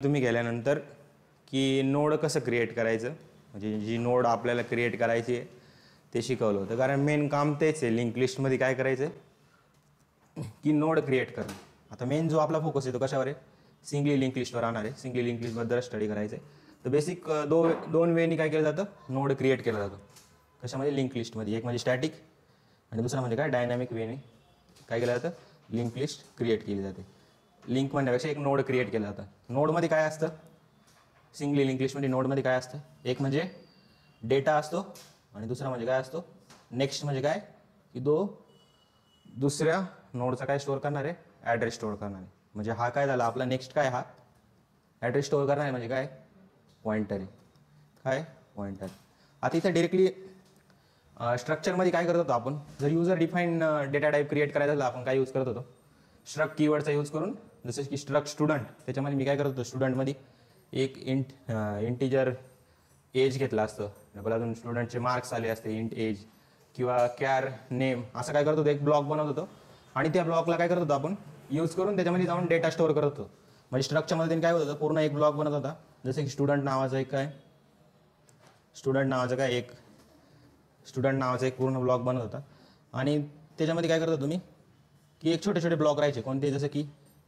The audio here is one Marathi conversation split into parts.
तुम्ही गेल्यानंतर की नोड कसं क्रिएट करायचं, म्हणजे जी नोड आपल्याला क्रिएट करायची आहे ते शिकवलं होतं. कारण मेन काम तेच आहे, लिंक लिस्टमध्ये काय करायचं की नोड क्रिएट करणं. आता मेन जो आपला फोकस आहे तो कशावर आहे, सिंगली लिंक लिस्टवर राहणार आहे. सिंगली लिंक लिस्टबद्दल स्टडी करायचं आहे. तर बेसिक दोन वेनी काय केलं जातं, नोड क्रिएट केलं जातं. कशामध्ये, लिंक लिस्टमध्ये. एक म्हणजे स्टॅटिक आणि दुसरा म्हणजे काय, डायनॅमिक वेने काय केलं जातं, लिंक लिस्ट क्रिएट केली जाते. लिंक म्हणण्यापेक्षा एक नोड क्रिएट केलं जातं. नोडमध्ये काय असतं, सिंगली लिंक लिस्टमध्ये नोडमध्ये काय असतं, एक म्हणजे डेटा असतो आणि दुसरा म्हणजे काय असतो, नेक्स्ट. म्हणजे काय की दुसऱ्या नोडचा काय स्टोअर करणार आहे, ॲड्रेस स्टोअर करणार आहे. म्हणजे हा काय झाला आपला नेक्स्ट, काय हा ॲड्रेस स्टोअर करणार आहे, म्हणजे काय पॉइंटर आहे. काय पॉइंटर. आता इथं डिरेक्टली स्ट्रक्चरमध्ये काय करत होतो आपण, जर user define data type create करायचा झाला आपण काय यूज करत होतो, स्ट्रक कीवर्डचा यूज करून. जसं की स्ट्रक स्टुडंट, त्याच्यामध्ये मी काय करत होतो, स्टुडंटमध्ये एक इंटिजर एज घेतला असतं. डबल अजून स्टुडंटचे मार्क्स आले असते, इंट एज किंवा कॅर नेम, असं काय करत होतो, एक ब्लॉक बनवत होतो आणि त्या ब्लॉकला काय करत होतो आपण यूज करून त्याच्यामध्ये जाऊन डेटा स्टोअर करत होतो. म्हणजे स्ट्रक्चरमध्ये काय होत होतं, पूर्ण एक ब्लॉक बनत होता. जसं की स्टुडंट नावाचा एक पूर्ण ब्लॉक बनत होता आणि त्याच्यामध्ये काय करत होतो तुम्ही की एक छोटे छोटे ब्लॉक राहायचे. कोणते, जसं की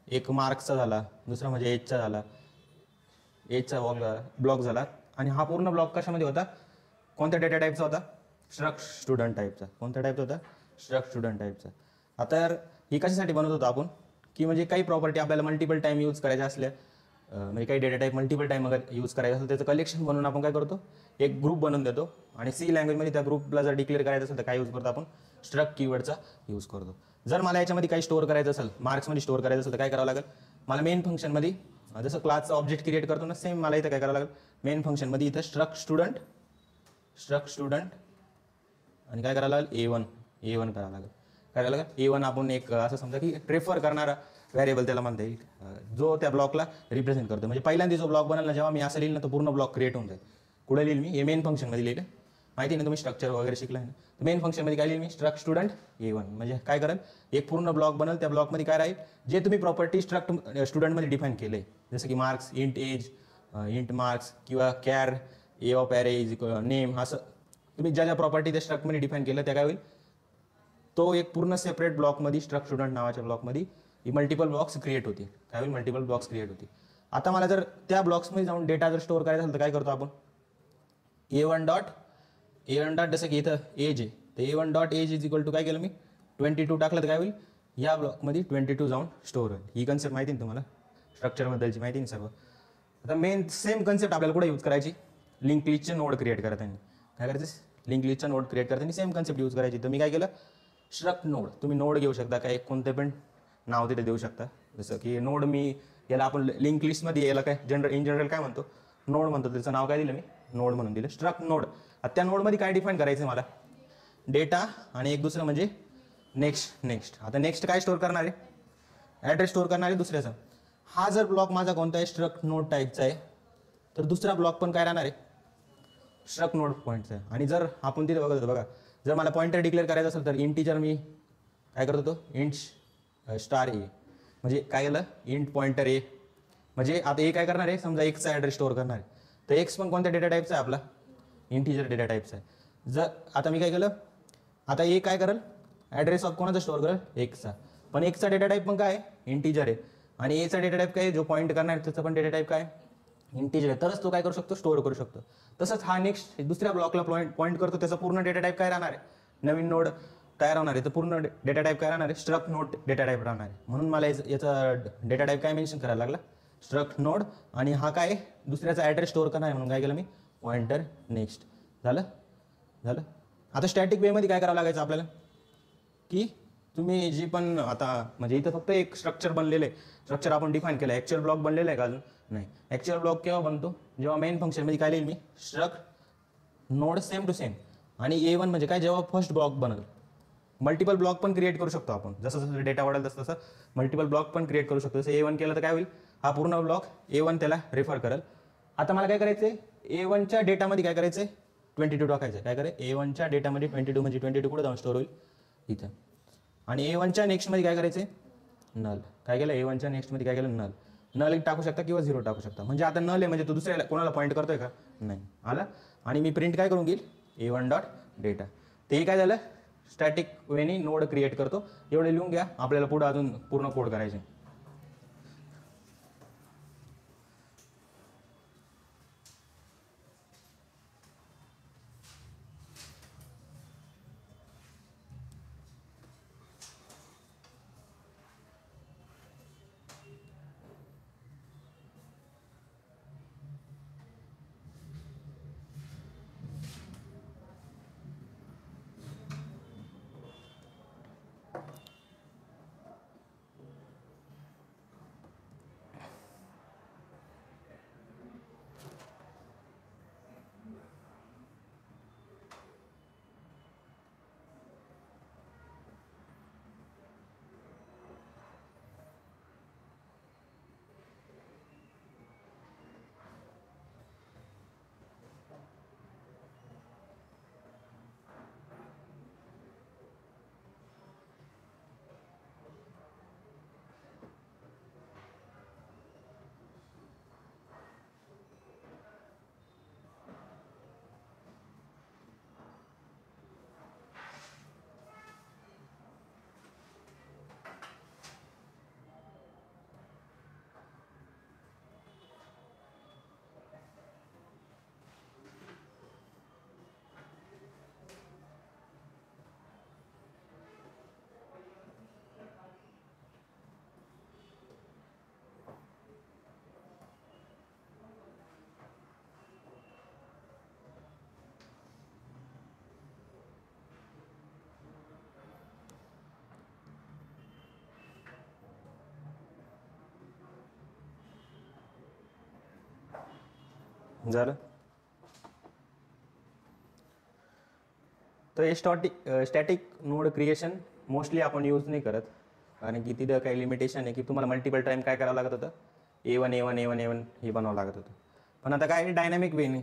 एक मार्क्सचा झाला, दुसरा म्हणजे एजचा झाला, एजचा ब्लॉक झाला. आणि हा पूर्ण ब्लॉक कशामध्ये होता, कोणत्या डेटा टाईपचा होता, स्ट्रक स्टुडंट टाईपचा. कोणत्या टाईपचा होता, स्ट्रक स्टुडंट टाईपचा. आता ही कशासाठी बनवत होतो आपण, की म्हणजे काही प्रॉपर्टी आपल्याला मल्टिपल टाईम यूज करायच्या असल्या, म्हणजे काही डेटा टाईप मल्टिपल टाईम अगर यूज करायचं असेल त्याचं कलेक्शन बनवून आपण काय करतो, एक ग्रुप बनवून देतो. आणि सी लँग्वेजमध्ये त्या ग्रुपला जर डिक्लेअर करायचं असेल तर काय यूज करतो आपण, स्ट्रक कीवर्डचा यूज करतो. जर मला याच्यामध्ये काही स्टोअर करायचं असेल, मार्क्समध्ये स्टोअर करायचं असेल तर काय करावं लागेल, मला मेन फंक्शनमध्ये जसं क्लासचा ऑब्जेक्ट क्रिएट करतो ना, सेम मला इथं काय करावं लागेल, मेन फंक्शनमध्ये इथं स्ट्रक स्टुडंट आणि काय करावं लागेल, A1 करावं लागेल. काय करावं लागेल, A1 आपण एक असं समजा की रेफर करणारा व्हेरिएबल त्याला म्हणता येईल, जो त्या ब्लॉकला रिप्रेझेंट करतो. म्हणजे पहिल्यांदा जो ब्लॉक बनला ना, जेव्हा मी असं लिहिलं ना, तो पूर्ण ब्लॉक क्रिएट होऊन जाईल. कुठे लिहिल मी, हे मेन फंक्शनमध्ये लिहिलं. माहिती ना तुम्ही स्ट्रक्चर वगैरे शिकला आहे ना, मेन फंक्शनमध्ये काय लिहिलं मी, स्ट्रक स्टुडंट A1. म्हणजे काय करेल, एक पूर्ण ब्लॉक बनल. त्या ब्लॉकमध्ये काय राहील, जे तुम्ही प्रॉपर्टी स्ट्रक स्टुडंटमध्ये डिफाईन केले, जसं की marks, int age, int marks किंवा char a of array is name, असं तुम्ही ज्या प्रॉपर्टी त्या स्ट्रकमध्ये डिफाईन केलं त्या काय होईल, तो एक पूर्ण सेपरेट ब्लॉकमध्ये, स्ट्रक स्टुडंट नावाच्या ब्लॉकमध्ये मल्टिपल ब्लॉक्स क्रिएट होते. काय होईल, मल्टिपल ब्लॉक्स क्रिएट होते. आता मला जर त्या ब्लॉक्समध्ये जाऊन डेटा जर स्टोअर करायचा असेल तर काय करतो आपण, A1 डॉट जसं की इथं एज आहे, तर A1 dot edge is equal to काय केलं मी, 22 टाकलं तर काय होईल, या ब्लॉकमध्ये 22 जाऊन स्टोअर होईल. ही कन्सेप्ट माहिती ना तुम्हाला, स्ट्रक्चरबद्दलची माहिती ना सर्व. आता मेन सेम कन्सेप्ट आपल्याला कुठे यूज करायची, लिंक लिस्टचे नोड क्रिएट करताना. काय करायचं, लिंक लिस्टचा नोड क्रिएट करताना सेम कन्सेप्ट यूज करायची. तर मी काय केलं, स्ट्रक नोड. तुम्ही नोड घेऊ शकता, काय कोणते पण नाव तिथे देऊ शकता. जसं की नोड, मी याला आपण लिंक लिस्टमध्ये याला काय इन जनरल काय म्हणतो, नोड म्हणतो. त्याचं नाव काय दिलं मी, नोड म्हणून दिलं, स्ट्रक नोड. त्या नोडमध्ये काय डिफाईन करायचं मला, डेटा आणि एक दुसरं म्हणजे नेक्स्ट. आता नेक्स्ट काय स्टोअर करणार आहे, ॲड्रेस स्टोअर करणार आहे दुसऱ्याचा. हा जर ब्लॉक माझा कोणता आहे, स्ट्रक नोड टाईपचा आहे, तर दुसरा ब्लॉक पण काय राहणार आहे, स्ट्रक नोड पॉईंटचा आहे. आणि जर आपण तिथे बघत होतो बघा, जर मला पॉईंटर डिक्लेअर करायचं असेल तर इंटिजर मी काय करत होतो, इंट स्टार ए. म्हणजे काय केलं, इंट पॉईंटर ए. म्हणजे आता ए काय करणार आहे, समजा एक्सचा ॲड्रेस स्टोअर करणार आहे, तर एक्स पण कोणत्या डेटा टाईपचा आहे आपला, इंटिजर डेटा टाईपचा आहे. जर आता मी काय केलं, आता ए काय करेल, ॲड्रेस ऑफ कोणाचा स्टोअर करेल, एक्सचा. पण एक्सचा डेटा टाईप पण काय आहे, इंटिजर आहे. आणि एचा डेटा टाईप काय आहे, जो पॉईंट करणार आहे त्याचा पण डेटा टाईप काय आहे, इंटिजर आहे. तरच तो काय करू शकतो, स्टोअर करू शकतो. तसंच हा नेक्स्ट दुसऱ्या ब्लॉकला पॉईंट करतो, त्याचा पूर्ण डेटा टाईप काय राहणार आहे, नवीन नोड तयार होणार आहे, तर पूर्ण डेटा टाईप काय राहणार आहे, स्ट्रक नोड डेटा टाईप राहणार आहे. म्हणून मला याचा डेटा टाईप काय मेन्शन करायला लागला, स्ट्रक नोड. आणि हा काय दुसऱ्याचा ॲड्रेस स्टोअर करणार आहे, म्हणून काय केलं मी, पॉईंटर नेक्स्ट. झालं. आता स्टॅटिक वेमध्ये काय करावं लागायचं आपल्याला, की तुम्ही जी पण आता म्हणजे इथं फक्त एक स्ट्रक्चर बनलेलं आहे, स्ट्रक्चर आपण डिफाईन केलं, ॲक्च्युअल ब्लॉक बनलेला आहे का अजून नाही. ॲक्च्युअल ब्लॉक केव्हा बनतो, जेव्हा मेन फंक्शनमध्ये काय लिहिल मी, struct node same to same. आणि A1 म्हणजे काय, जेव्हा फर्स्ट ब्लॉक बनल. मल्टिपल ब्लॉक पण क्रिएट करू शकतो आपण, जसं जसं डेटा वाढेल तसं मल्टिपल ब्लॉक पण क्रिएट करू शकतो. जसं A1 केलं तर काय होईल, हा पूर्ण ब्लॉक A1 त्याला रेफर करेल. आता मला काय करायचं आहे, A1च्या डेटामध्ये काय करायचं आहे, 22 टाकायचं. काय करायचं, A1च्या डेटामध्ये 22 म्हणजे 22 कुठे जाऊन स्टोअर होईल, इथं. आणि A1च्या नेक्स्टमध्ये काय करायचं आहे, नल. काय केलं, A1च्या नेक्स्टमध्ये काय केलं, नल. नल टाकू शकता किंवा 0 टाकू शकता. म्हणजे आता नल आहे म्हणजे तो दुसऱ्या कोणाला पॉईंट करतोय का नाही आला. आणि मी प्रिंट काय करून घेईल A1 डॉट डेटा. ते काय झालं स्टॅटिक वेनी नोड क्रिएट करतो. एवढे लिहून घ्या, आपल्याला पुढे अजून पूर्ण कोड करायचे. झालं. तर हे स्टॅटिक नोड क्रिएशन मोस्टली आपण यूज नाही करत, कारण की तिथं काही लिमिटेशन आहे की तुम्हाला मल्टिपल टाइम काय करावं लागत होतं, A1 हे बनावं लागत होतं. पण आता काय डायनॅमिक वेने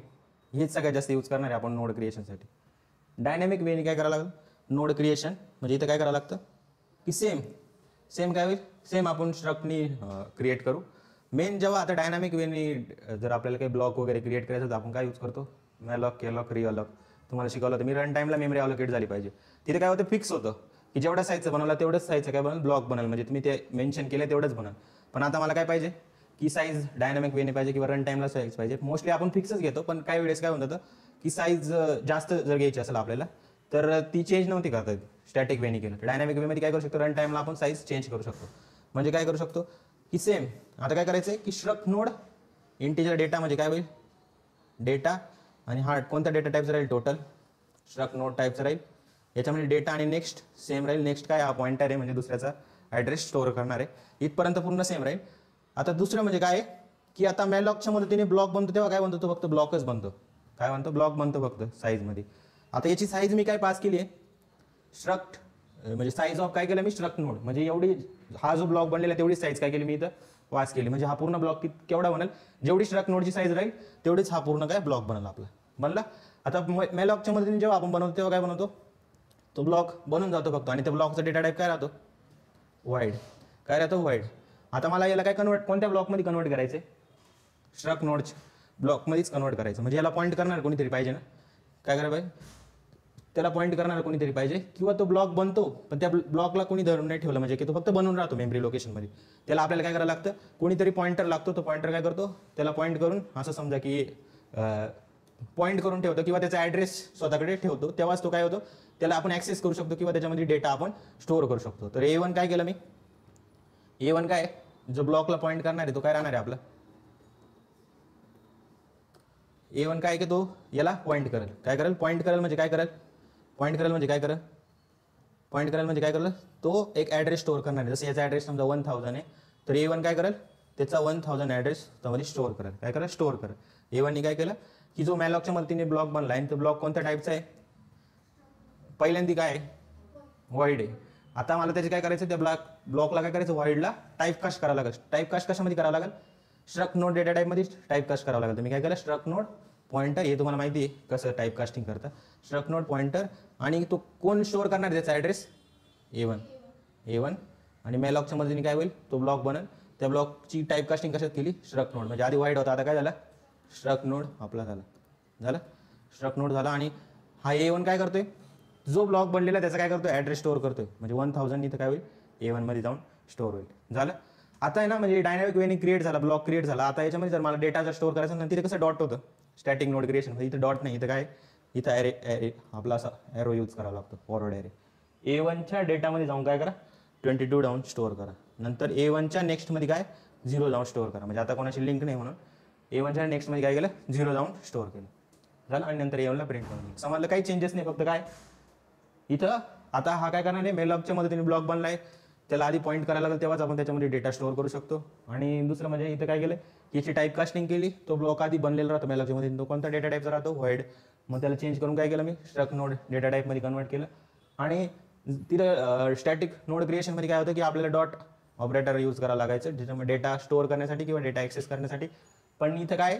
हेच सगळ्यात जास्त यूज करणार आहे आपण नोड क्रिएशनसाठी. डायनॅमिक वेने काय करावं लागेल नोड क्रिएशन म्हणजे इथं काय करावं लागतं की सेम काय होईल, सेम आपण स्ट्रक्टनी क्रिएट करू. मेन जेव्हा आता डायनॅमिक वेने जर आपल्याला काही ब्लॉक वगैरे क्रिएट करायचं तर आपण काय यूज करतो, मॅलॉक केलॉक रिअलॉक. तुम्हाला शिकवलं होतं मी, रन टाइमला मेमरी अलोकेट झाली पाहिजे. तिथे काय होतं फिक्स होतं की जेवढा साईजचं बनवला तेवढंच साईजचं काय बनल ब्लॉक बनल, म्हणजे तुम्ही ते मेन्शन केलं तेवढंच बनल. पण आता मला काय पाहिजे की साईज डायनॅमिक वेने पाहिजे किंवा रन टाइमला साईज पाहिजे. मोस्टली आपण फिक्सच घेतो, पण काही वेळेस काय होतं की साईज जास्त जर घ्यायची असेल आपल्याला तर ती चेंज नव्हती करता येत स्टॅटिक वेने केलं. डायनॅमिक वेमध्ये काय करू शकतो, रन टाइमला आपण साईज चेंज करू शकतो. म्हणजे काय करू शकतो की सेम आता काय करायचं आहे की स्ट्रक्ट नोड इंटिजर डेटा म्हणजे काय होईल डेटा आणि हा कोणत्या डेटा टाईपचा राहील टोटल स्ट्रक्ट नोड टाईपचा राहील. याच्यामध्ये डेटा आणि नेक्स्ट सेम राहील. नेक्स्ट काय हा पॉईंटर आहे म्हणजे दुसऱ्याचा ॲड्रेस स्टोअर करणार आहे. इथपर्यंत पूर्ण सेम राहील. आता दुसरं म्हणजे काय की आता मॅलॉकच्या मदतीने ब्लॉक बनतो तेव्हा काय बनतो तो फक्त ब्लॉकच बनतो. काय बनतो ब्लॉक बनतो फक्त साईजमध्ये. आता याची साईज मी काय पास केली आहे स्ट्रक्ट म्हणजे साईज ऑफ काय केलं मी स्ट्रक्ट नोड म्हणजे एवढी हा जो ब्लॉक बनलेला तेवढी साईज काय केली मी इथं पास केली. म्हणजे हा पूर्ण ब्लॉक केवढा बनेल जेवढी स्ट्रक्ट नोडची साईज राहील तेवढीच हा पूर्ण काय ब्लॉक बनला आपला बनला. आता मॅलॉकच्या मदतीने जेव्हा आपण बनवतो तेव्हा काय बनवतो तो ब्लॉक बनून जातो फक्त आणि त्या ब्लॉकचा डेटा टाईप काय राहतो वाईड. काय राहतो वाईड. आता मला याला काय कन्वर्ट कोणत्या ब्लॉकमध्ये कन्वर्ट करायचे स्ट्रक्ट नोडच्या ब्लॉकमध्येच कन्वर्ट करायचं. म्हणजे याला पॉईंट करणार कोणीतरी पाहिजे ना, काय करायला पाहिजे त्याला पॉईंट करणार कोणीतरी पाहिजे किंवा तो ब्लॉक बनतो पण त्या ब्लॉकला कोणी धरून नाही ठेवलं म्हणजे की तो फक्त बनवून राहतो मेमरी लोकेशनमध्ये. त्याला आपल्याला काय करायला लागतं कोणीतरी पॉईंटर लागतो. तो पॉईंटर काय करतो त्याला पॉईंट करून असं समजा की पॉईंट करून ठेवतो किंवा त्याचा ॲड्रेस स्वतःकडे ठेवतो. तेव्हाच तो काय होतो त्याला आपण ॲक्सेस करू शकतो किंवा त्याच्यामध्ये डेटा आपण स्टोअर करू शकतो. तर A1 काय केलं मी A1 काय जो ब्लॉकला पॉईंट करणार आहे तो काय राहणार आहे आपला A1 काय की तो याला पॉईंट करेल. काय करेल पॉईंट करेल म्हणजे काय करेल पॉईंट करेल म्हणजे काय करेल पॉईंट करेल म्हणजे काय करेल तो एक ॲड्रेस स्टोअर करणार आहे. जसं याचा ॲड्रेस समजा 1000 आहे तर A1 काय करेल त्याचा 1000 ॲड्रेस त्यामध्ये स्टोअर करेल. काय करेल स्टोअर करेल. A1 ने काय केलं की जो मॅलॉकच्या मदतीने ब्लॉक बनला आहे तो ब्लॉक कोणत्या टाईपचा आहे पहिल्यांदा काय आहे वाईड आहे. आता मला त्याचे काय करायचं त्या ब्लॉकला काय करायचं वाईडला टाईप कास्ट करावं लागेल. टाईप कास्ट कशामध्ये करावं लागेल स्ट्रक्ट नोड डेटा टाईपमध्ये टाईप कास्ट करावं लागेल. तर मी काय केलं स्ट्रक्ट नोड पॉईंटर हे तुम्हाला माहिती आहे कसं टाईप कास्टिंग करतं स्ट्रक्ट नोड पॉईंटर आणि तो कोण स्टोअर करणार त्याचा ॲड्रेस A1 आणि मॅलॉकच्या मदतीने काय होईल तो ब्लॉक बनेल. त्या ब्लॉकची टाईप कास्टिंग कशात केली, स्ट्रक्ट नोड. म्हणजे आधी वाईड होता, आता काय झालं, स्ट्रक्ट नोड आपला झालं स्ट्रक्ट नोड झाला. आणि हा A1 काय करतोय, जो ब्लॉक बनलेला त्याचा काय करतोय, ॲड्रेस स्टोअर करतोय. म्हणजे 1000 इथं काय होईल, A1 मध्ये जाऊन स्टोअर होईल. झालं. आता आहे ना, म्हणजे डायनामिक वेने क्रिएट झाला, ब्लॉक क्रिएट झाला. आता याच्यामध्ये जर मला डेटा जर स्टोअर करायचा ना, तिथे कसं डॉट होतं, स्टॅटिक नोड क्रिएशन. म्हणजे इथं डॉट नाही, इथं काय, इथं ॲरे आपला असा ॲरो यूज करावा लागतो, फॉरवर्ड ॲरे. A1च्या डेटामध्ये जाऊन काय करा, 22 जाऊन स्टोअर करा. नंतर A1च्या नेक्स्टमध्ये काय, 0 जाऊन स्टोअर करा. म्हणजे आता कोणाची लिंक नाही म्हणून A1च्या नेक्स्टमध्ये काय केलं, 0 जाऊन स्टोअर केलं. झालं. आणि नंतर A1ला प्रिंट करून दिलं. समजलं, काही चेंजेस नाही, फक्त काय इथं आता हा काय करणार आहे, मेलॉकच्या मदतीने ब्लॉक बनलाय, त्याला आधी पॉईंट करायला लागेल, तेव्हाच आपण त्याच्यामध्ये डेटा स्टोअर करू शकतो. आणि दुसरं म्हणजे इथं काय केलं, याची टाईप कास्टिंग केली, तो ब्लॉक आधी बनलेला राहतो मेलॉकच्या मध्ये, तो कोणता डेटा टाईपचा राहतो, व्हाईड. मग त्याला चेंज करून काय केलं मी, स्ट्रक्ट नोड डेटा टाईपमध्ये कन्वर्ट केलं. आणि तिथं स्टॅटिक नोड क्रिएशनमध्ये काय होतं की आपल्याला डॉट ऑपरेटर यूज करावं लागायचं, ज्याच्यामध्ये डेटा स्टोअर करण्यासाठी किंवा डेटा ॲक्सेस करण्यासाठी. पण इथं काय,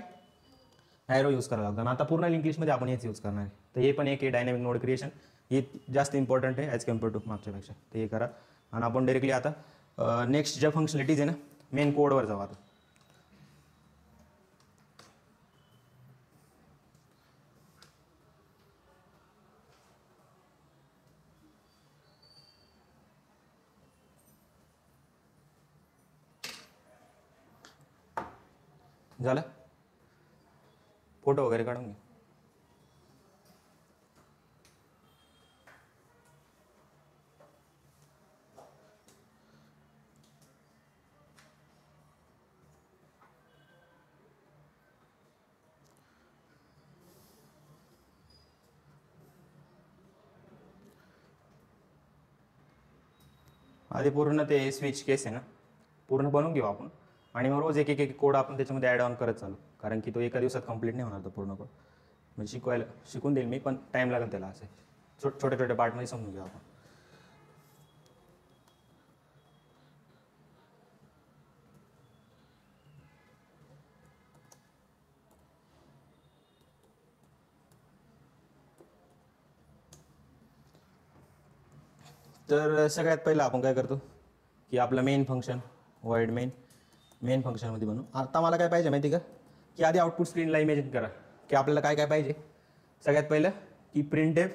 ॲरो यूज करावं लागतं. आणि आता पूर्ण लिंक लिस्टमध्ये आपण हेच यूज करणार आहे. तर हे पण एक आहे डायनॅमिक नोड क्रिएशन, हे जास्त इम्पॉर्टंट आहे ॲज कम्पेअर टू मागच्यापेक्षा. ते हे करा. आणि आपण डायरेक्टली आता नेक्स्ट ज्या फंक्शनॅलिटीज आहे ना, मेन कोडवर जाऊ आता. झालं, फोटो वगैरे काढून घे. आधी पूर्ण ते स्विच केस आहे ना, पूर्ण बनवून घेऊ आपण. आणि मग रोज एक एक कोड आपण त्याच्यामध्ये ॲड ऑन करत चालू, कारण की तो एका दिवसात कंप्लीट नाही होणार तो पूर्ण कोड. म्हणजे शिकून देईल मी, पण टाईम लागेल त्याला. असे छोट्या छोट्या पार्टमध्ये समजून घेऊ आपण. तर सगळ्यात पहिलं आपण काय करतो की आपलं मेन फंक्शन वाईड मेन फंक्शनमध्ये बनवू. आता मला काय पाहिजे माहिती का, की आधी आउटपुट स्क्रीनला इमेजिन करा की आपल्याला काय काय पाहिजे. सगळ्यात पहिलं की printf,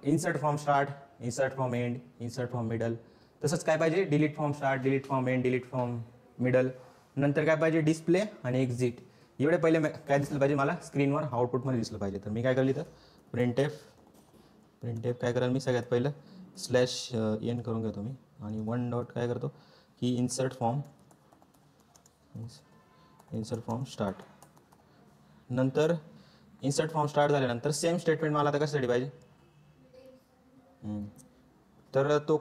insert from start, insert from end, insert from middle. तसंच काय पाहिजे, delete from start, delete from end, delete from middle. नंतर काय पाहिजे, डिस्प्ले आणि एक्झिट. एवढे पहिले काय दिसलं पाहिजे मला स्क्रीनवर, आउटपुटमध्ये दिसलं पाहिजे. तर मी काय करली, तर प्रिंटएफ काय कराल मी, सगळ्यात पहिलं स्लॅश एन करून घेतो मी. आणि 1 डॉट काय करतो की इन्सर्ट फ्रॉम स्टार्ट. नंतर इन्सर्ट फ्रॉम स्टार्ट झाल्यानंतर सेम स्टेटमेंट मला आता कशासाठी पाहिजे, तर तो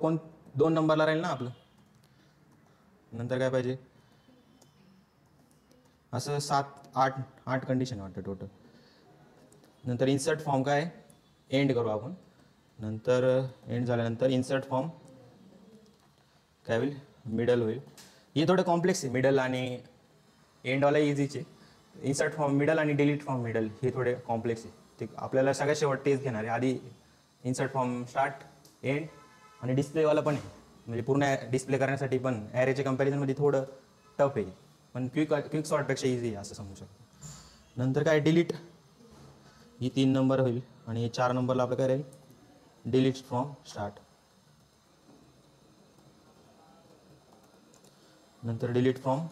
2 नंबरला राहील ना आपलं. नंतर काय पाहिजे, असं 7-8 कंडिशन वाटतं टोटल. नंतर इन्सर्ट फॉर्म काय एंड करू आपण. नंतर एंड झाल्यानंतर इन्सर्ट फॉर्म काय होईल, मिडल होईल. हे थोडं कॉम्प्लेक्स आहे, मिडल आणि एंडवाला इझीचे. इन्सर्ट फॉर्म मिडल आणि डिलीट फॉर्म मिडल हे थोडे कॉम्प्लेक्स आहे. ते आपल्याला सगळ्यात शेवट तेच घेणार आहे. आधी इन्सर्ट फॉर्म स्टार्ट, एंड आणि डिस्प्लेवाला पण आहे. म्हणजे पूर्ण डिस्प्ले करण्यासाठी पण ॲरेच्या कंपॅरिझनमध्ये थोडं टफ आहे, पण क्विक सॉर्टपेक्षा इझी आहे असं समजू शकतो. नंतर काय डिलीट, ही 3 नंबर होईल. आणि 4 नंबरला आपलं काय राहील, डिलीट फ्रॉम स्टार्ट. नंतर डिलीट फ्रॉम,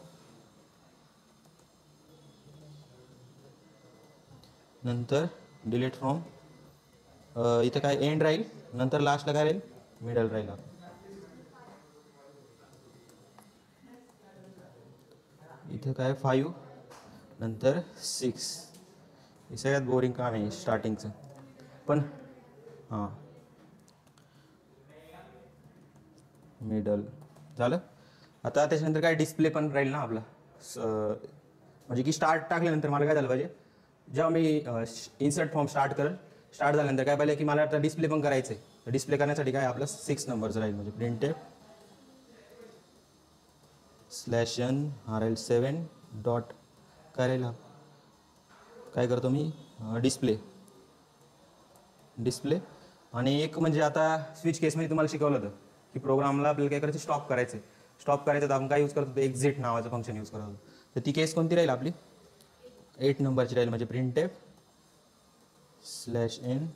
नंतर डिलीट फ्रॉम इथं काय एंड राहील. नंतर लास्टला काय राहील, मिडल राहील. इथं काय 5, नंतर 6. हे सगळ्यात बोरिंग काम आहे स्टार्टिंगचं, पण हां मिडल झालं. आता त्याच्यानंतर काय डिस्प्ले पण राहील ना आपला. म्हणजे की स्टार्ट टाकल्यानंतर मला काय झालं पाहिजे, जेव्हा मी इन्सर्ट फॉर्म स्टार्ट स्टार्ट झाल्यानंतर काय पाहिजे की मला आता डिस्प्ले पण करायचं आहे. डिस्प्ले करण्यासाठी काय आपलं 6 नंबरचं राहील. म्हणजे प्रिंटएफ /n हा राहील 7 डॉट काय राहील, काय करतो मी डिस्प्ले. आणि एक म्हणजे आता स्विच केसमध्ये तुम्हाला शिकवलं होतं की प्रोग्रामला आपल्याला काय करायचं, स्टॉप करायचं. स्टॉप करायचं तर आपण काय यूज करतो, एक्झिट नावाचं फंक्शन यूज करतो. तर ती केस कोणती राहील आपली, 8 नंबरची राहील, म्हणजे प्रिंटफ /n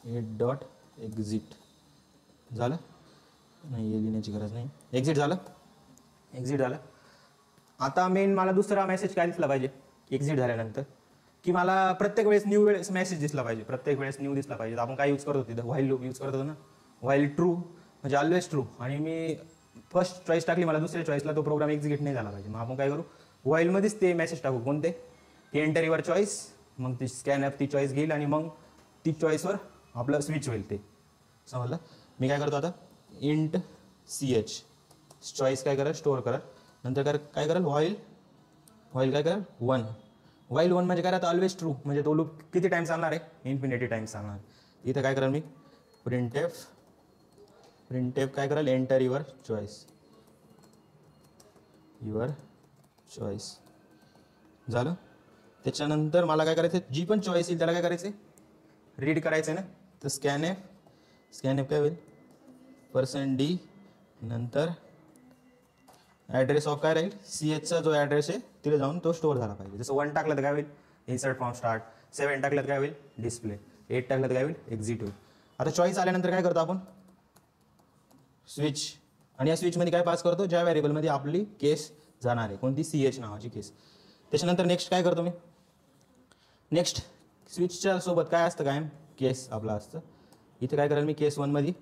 8.exit. झालं नाही, हे लिहिण्याची गरज नाही. एक्झिट झालं, एक्झिट झालं. आता मेन मला दुसरा मेसेज काय दिसला पाहिजे एक्झिट झाल्यानंतर, की मला प्रत्येक वेळेस वेळेस मेसेज दिसला पाहिजे, प्रत्येक वेळेस दिसला पाहिजे. आपण काय यूज करत होतो, व्हाईल लूप यूज करत होतो ना, व्हाईल ट्रू म्हणजे ऑलवेज ट्रू. आणि मी फर्स्ट चॉईस टाकली, मला दुसऱ्या चॉईसला तो प्रोग्राम एक्झिक्यूट नाही झाला पाहिजे. मग आपण काय करू, व्हाईलमध्येच ते मेसेज टाकू, कोणते, की एंटर युअर चॉईस. मग ती स्कॅन ॲप ती चॉईस घेईल आणि मग ती चॉईसवर आपलं स्विच होईल. ते समजलं. मी काय करतो आता, इंट ch चॉईस काय करा, स्टोअर करा. नंतर काय कराल, व्हाईल काय कराल 1. व्हाईल 1 म्हणजे काय राहतं, ऑलवेज ट्रू, म्हणजे तो लूप किती टाइम चालणार आहे, इन्फिनिटी टाइम्स चालणार. इथं काय कराल मी, प्रिंटफ काय कराल, एंटर युअर चॉईस. झालं. त्याच्यानंतर मला काय करायचं, जी पण चॉईस येईल त्याला काय करायचं, रीड करायचं आहे ना. तर स्कॅन एफ काय होईल, %d नंतर ॲड्रेस ऑफ काय राहील, CHचा जो ॲड्रेस आहे तिथे जाऊन तो स्टोअर झाला पाहिजे. जसं 1 टाकलं तर काय होईल, इन्सर्ट फ्रॉम स्टार्ट. 7 टाकलं तर काय होईल, डिस्प्ले. 8 टाकलं तर काय होईल, एक्झिट होईल. आता चॉईस आल्यानंतर काय करतो आपण, स्विच. आणि या स्विचमध्ये काय पास करतो, ज्या व्हेरिएबलमध्ये आपली केस जाणार आहे, कोणती, CH नावाची केस. त्याच्यानंतर नेक्स्ट काय करतो मी, नेक्स्ट स्विचच्या सोबत काय असतं, कायम केस आपला असतं. इथे काय करेल मी केस 1मध्ये,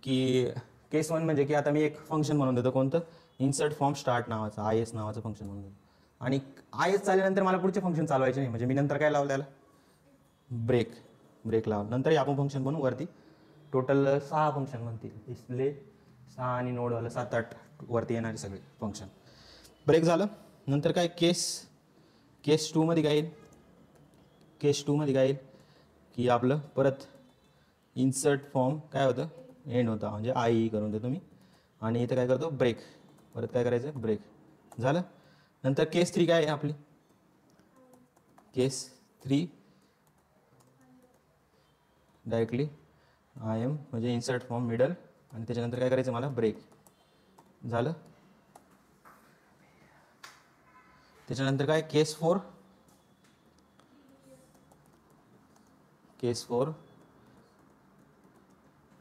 की केस 1 म्हणजे की आता मी एक फंक्शन म्हणून देतो, कोणतं, इन्सर्ट फॉर्म स्टार्ट नावाचं, IS नावाचं फंक्शन म्हणून देतो. आणि IS चालल्यानंतर मला पुढचे फंक्शन चालवायचे नाही, म्हणजे मी नंतर काय लावलं त्याला, ब्रेक लावलं. नंतर आपण फंक्शन बनवू वरती, टोटल 6 फंक्शन म्हणतील, डिस्प्ले 6 आणि नोडवालं 7-8 वरती येणारे सगळे फंक्शन. ब्रेक झालं. नंतर काय, केस 2मध्ये काय येईल, की आपलं परत इन्सर्ट फॉर्म काय होतं, एंड होता, म्हणजे आई करून देतो मी. आणि इथं काय करतो, ब्रेक. परत काय करायचं, ब्रेक. झालं. नंतर केस 3 काय आहे आपली, केस 3 डायरेक्टली IM म्हणजे इन्सर्ट फॉर्म मिडल. आणि त्याच्यानंतर काय करायचं मला, ब्रेक. झालं. त्याच्यानंतर काय, केस 4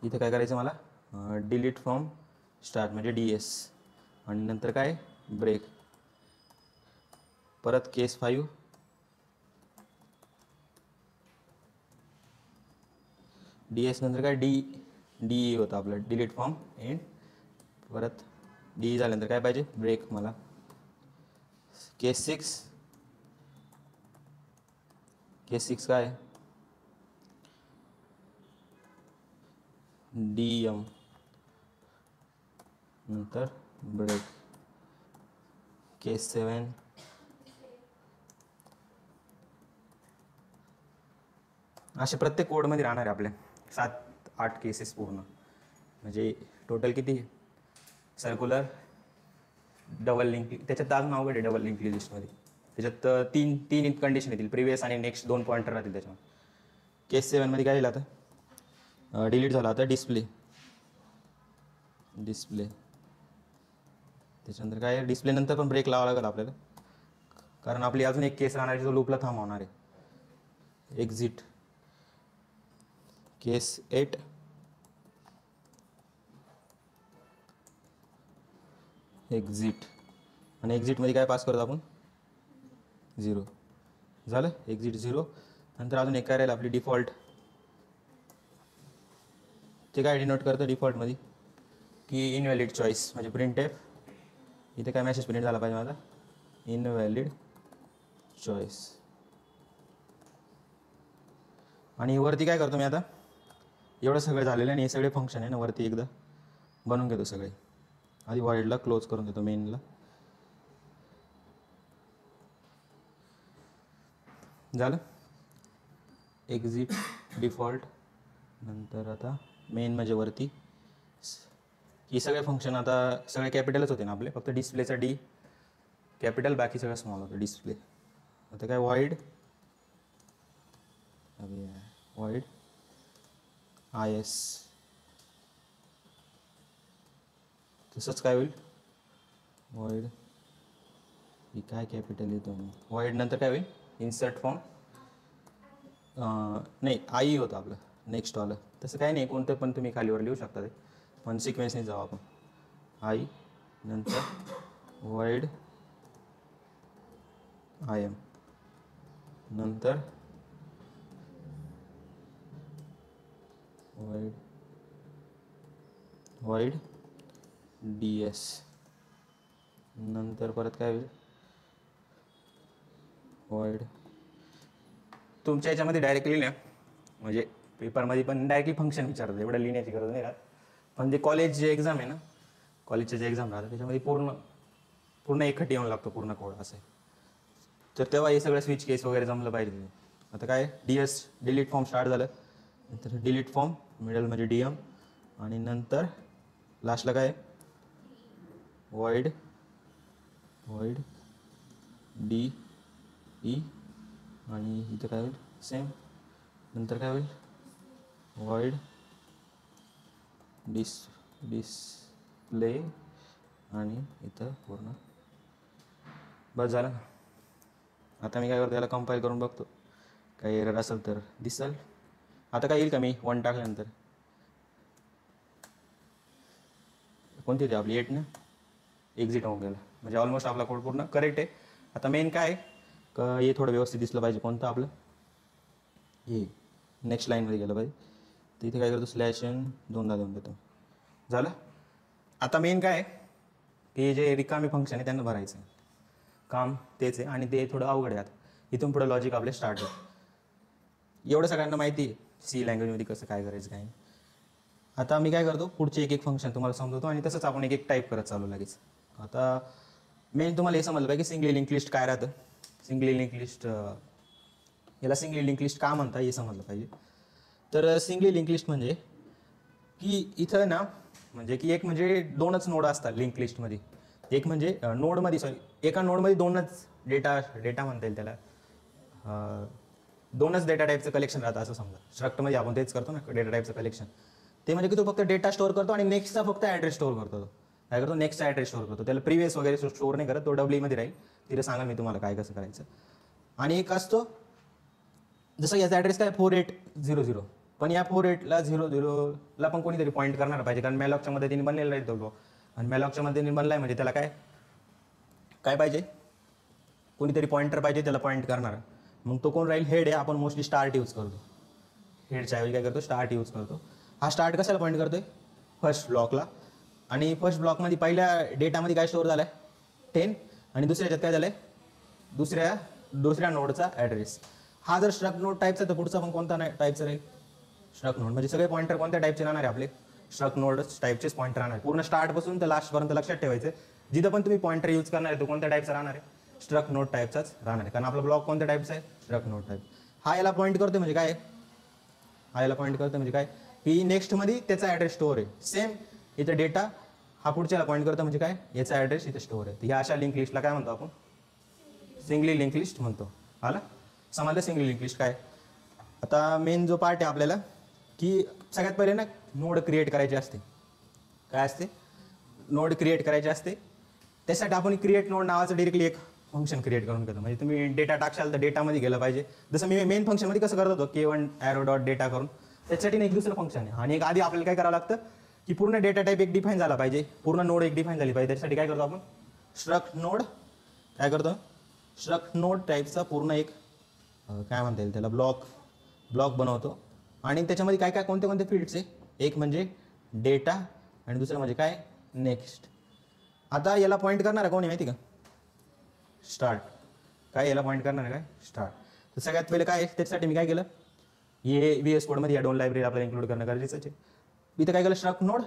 इथं काय करायचं मला, डिलीट फ्रॉम स्टार्ट म्हणजे DS. आणि नंतर काय, ब्रेक. परत केस 5 DS नंतर काय, DE होतं आपलं, डिलीट फ्रॉम एंड. परत DE झाल्यानंतर काय पाहिजे, ब्रेक मला. केस 6 काय, DM नंतर ब्रेक. केस 7 असे प्रत्येक कोडमध्ये राहणार आहे आपले 7-8 केसेस पूर्ण. म्हणजे टोटल किती, सर्क्युलर, डबल लिंक. त्याच्यात अजून अवघड आहे डबल लिंक लिस्टमध्ये. त्याच्यात तीन कंडिशन येतील, प्रिव्हियस आणि नेक्स्ट 2 पॉईंटर राहतील त्याच्यामध्ये. केस 7मध्ये काय येईल आता, डिलीट झाला आता डिस्प्ले. त्याच्यानंतर काय, डिस्प्ले नंतर पण ब्रेक लावावा लागेल आपल्याला, कारण आपली अजून एक केस राहणार आहे जो लूपला थांबवणार आहे. एक्झिट. केस 8 एक्झिट. आणि एक्झिटमध्ये काय पास करतो आपण, 0. झालं, एक्झिट 0. नंतर अजून एक काय राहील आपली डिफॉल्ट. ते काय डिनोट करतं डिफॉल्टमध्ये, की इनव्हॅलिड चॉईस, म्हणजे प्रिंटफ. इथे काय मेसेज प्रिंट झाला पाहिजे माझा, इनव्हॅलिड चॉईस. आणि वरती काय करतो मी आता, एवढं सगळं झालेलं आणि हे सगळे फंक्शन आहे ना, वरती एकदा बनवून घेतो सगळे. आधी व्हॉइडला क्लोज करून देतो, मेनला. झालं, एक्झिट डिफॉल्ट. नंतर आता मेन म्हणजे वरती ही सगळे फंक्शन आता सगळे कॅपिटलच होते ना आपले, फक्त डिस्प्लेचा D कॅपिटल, बाकी सगळं स्मॉल होतं डिस्प्ले. आता काय, व्हॉइड IS. तसंच काय होईल, वॉइड ही काय कॅपिटल येतो वॉइड नंतर काय होईल इन्सर्ट फॉर्म नाही आई होतं आपलं नेक्स्टवालं तसं काय नाही कोणतं पण तुम्ही खालीवर लिहू शकता ते पण सिक्वेन्सने जाऊ आपण आई नंतर वॉइड आय एम नंतर वॉइड डी एस नंतर परत काय होईल वॉइड तुमच्या याच्यामध्ये डायरेक्टली लिहिण्या म्हणजे पेपरमध्ये पण डायरेक्टली फंक्शन विचारतात एवढं लिहिण्याची गरज नाही राहत पण जे कॉलेज जे एक्झाम आहे ना कॉलेजचे जे एक्झाम राहतात त्याच्यामध्ये पूर्ण एकखट्टी येऊन लागतो पूर्ण कोड असं आहे तर तेव्हा हे सगळं स्विच केस वगैरे जमलं पाहिजे आता काय D S delete form start झालं नंतर डिलीट फॉर्म मिडल म्हणजे डी एम आणि नंतर लास्टला काय वॉइड डी ई आणि इथं काय होईल सेम नंतर काय होईल वॉइड डिस्प्ले आणि इथं पूर्ण बस झालं ना आता मी काय करतो त्याला कंपाईल करून बघतो काही एरर असेल तर दिसल आता काय येईल का मी 1 टाकल्यानंतर कोणती होती आपली 8 ना एक्झिट होऊन गेला म्हणजे ऑलमोस्ट आपला कोड पूर्ण करेक्ट आहे आता मेन काय का हे थोडं व्यवस्थित दिसलं पाहिजे कोणतं आपलं हे नेक्स्ट लाईनमध्ये गेलं पाहिजे तर इथे काय करतो स्लॅश दोनदा देतो झालं आता मेन काय की जे रिकामी फंक्शन आहे त्यांना भरायचं काम तेच आहे आणि ते थोडं अवघड आहे आता इथून पुढं लॉजिक आपले स्टार्ट होईल एवढं सगळ्यांना माहिती आहे सी लँग्वेजमध्ये कसं काय करायचं काय आता मी काय करतो पुढचे एक फंक्शन तुम्हाला समजवतो आणि तसंच आपण एक टाईप करत चालू लगेच आता मेन तुम्हाला हे समजलं पाहिजे की सिंगली लिंक लिस्ट काय राहतं सिंगली लिंक लिस्ट याला सिंगली लिंक लिस्ट का म्हणता हे समजलं पाहिजे तर सिंगली लिंक लिस्ट म्हणजे की इथं ना म्हणजे की एक म्हणजे 2च नोड असतात लिंक लिस्टमध्ये एक म्हणजे नोडमध्ये एका नोडमध्ये 2च डेटा म्हणता येईल त्याला 2च डेटा टाईपचं कलेक्शन राहतं असं समजा स्ट्रक्टमध्ये आपण तेच करतो ना डेटा टाईपचं कलेक्शन ते म्हणजे की तो फक्त डेटा स्टोअर करतो आणि नेक्स्टचा फक्त ॲड्रेस स्टोअर करतो तो काय करतो नेक्स्टचा ॲड्रेस स्टोअर करतो त्याला प्रिव्हियस वगैरे स्टोअर नाही करत तो डब्ल्यूमध्ये राहील तिथे सांगा मी तुम्हाला काय कसं करायचं आणि एक असतो जसं याचा ॲड्रेस काय 4800 पण या 4800ला पण कोणीतरी पॉईंट करणार पाहिजे कारण मॅलॉकच्या मदतीने बनलेला आहे तो ब्लॉक आणि मॅलॉकच्या मदतीने बनला आहे म्हणजे त्याला काय पाहिजे कोणीतरी पॉईंटर पाहिजे त्याला पॉईंट करणार मग तो कोण राहील हेड आहे आपण मोस्टली स्टार्ट यूज करतो हेडच्या ऐवजी काय करतो स्टार्ट यूज करतो हा स्टार्ट कशाला पॉईंट करतोय फर्स्ट ब्लॉकला आणि फर्स्ट ब्लॉकमध्ये पहिल्या डेटामध्ये काय स्टोअर झालं आहे 10 आणि दुसऱ्याच्यात काय झालं आहे दुसऱ्या नोडचा ॲड्रेस हा जर स्ट्रक नोड टाईपचा तर पुढचा पण कोणता टाईपचा राहील स्ट्रक नोड म्हणजे सगळे पॉईंटर कोणत्या टाईपचे राहणार आहे आपले स्ट्रक नोड टाईपचेच पॉईंटर राहणार पूर्ण स्टार्टपासून तर लास्टपर्यंत लक्षात ठेवायचं जिथं पण तुम्ही पॉईंटर यूज करणार आहे तो कोणत्या टाईपचा राहणार आहे स्ट्रक नोड टाईपचाच राहणार आहे कारण आपला ब्लॉक कोणत्या टाईपचा आहे स्ट्रक नोड टाईप हा याला पॉईंट करतो म्हणजे काय की नेक्स्टमध्ये त्याचा ॲड्रेस स्टोअर आहे सेम इथं डेटा हा पुढच्याला पॉईंट करतो म्हणजे काय याचा ॲड्रेस इथे स्टोअर आहे तर ह्या अशा लिंक लिस्टला काय म्हणतो आपण सिंगली लिंक लिस्ट म्हणतो आला समजलं सिंगली लिंक लिस्ट काय आता मेन जो पार्ट आहे आपल्याला की सगळ्यात पहिले ना नोड क्रिएट करायचे असते काय असते नोड क्रिएट करायचे असते त्यासाठी आपण क्रिएट नोड नावाचं डायरेक्टली एक फंक्शन क्रिएट करून घेतो म्हणजे तुम्ही डेटा टाकशाल तर डेटामध्ये गेलं पाहिजे जसं मी मेन फंक्शनमध्ये कसं करत होतो K1 ॲरो डॉट डेटा करून त्याच्यासाठी एक दुसरं फंक्शन आहे आणि एक आधी आपल्याला काय करावं लागतं की पूर्ण डेटा टाईप एक डिफाईन झाला पाहिजे पूर्ण नोड एक डिफाईन झाली पाहिजे त्याच्यासाठी काय करतो आपण स्ट्रक्ट नोड टाईपचा पूर्ण एक काय म्हणता येईल त्याला ब्लॉक बनवतो आणि त्याच्यामध्ये काय कोणते फील्ड्स आहे एक म्हणजे डेटा आणि दुसरं म्हणजे काय नेक्स्ट आता याला पॉईंट करणार आहे कोणी माहिती का स्टार्ट काय याला पॉईंट करणार आहे काय स्टार्ट तर सगळ्यात पहिले काय त्याच्यासाठी मी काय केलं हे VS कोडमध्ये या 2 लायब्ररी आपल्याला इन्क्लूड करणं गरजेचं आहे इथं काय केलं स्ट्रक्ट नोड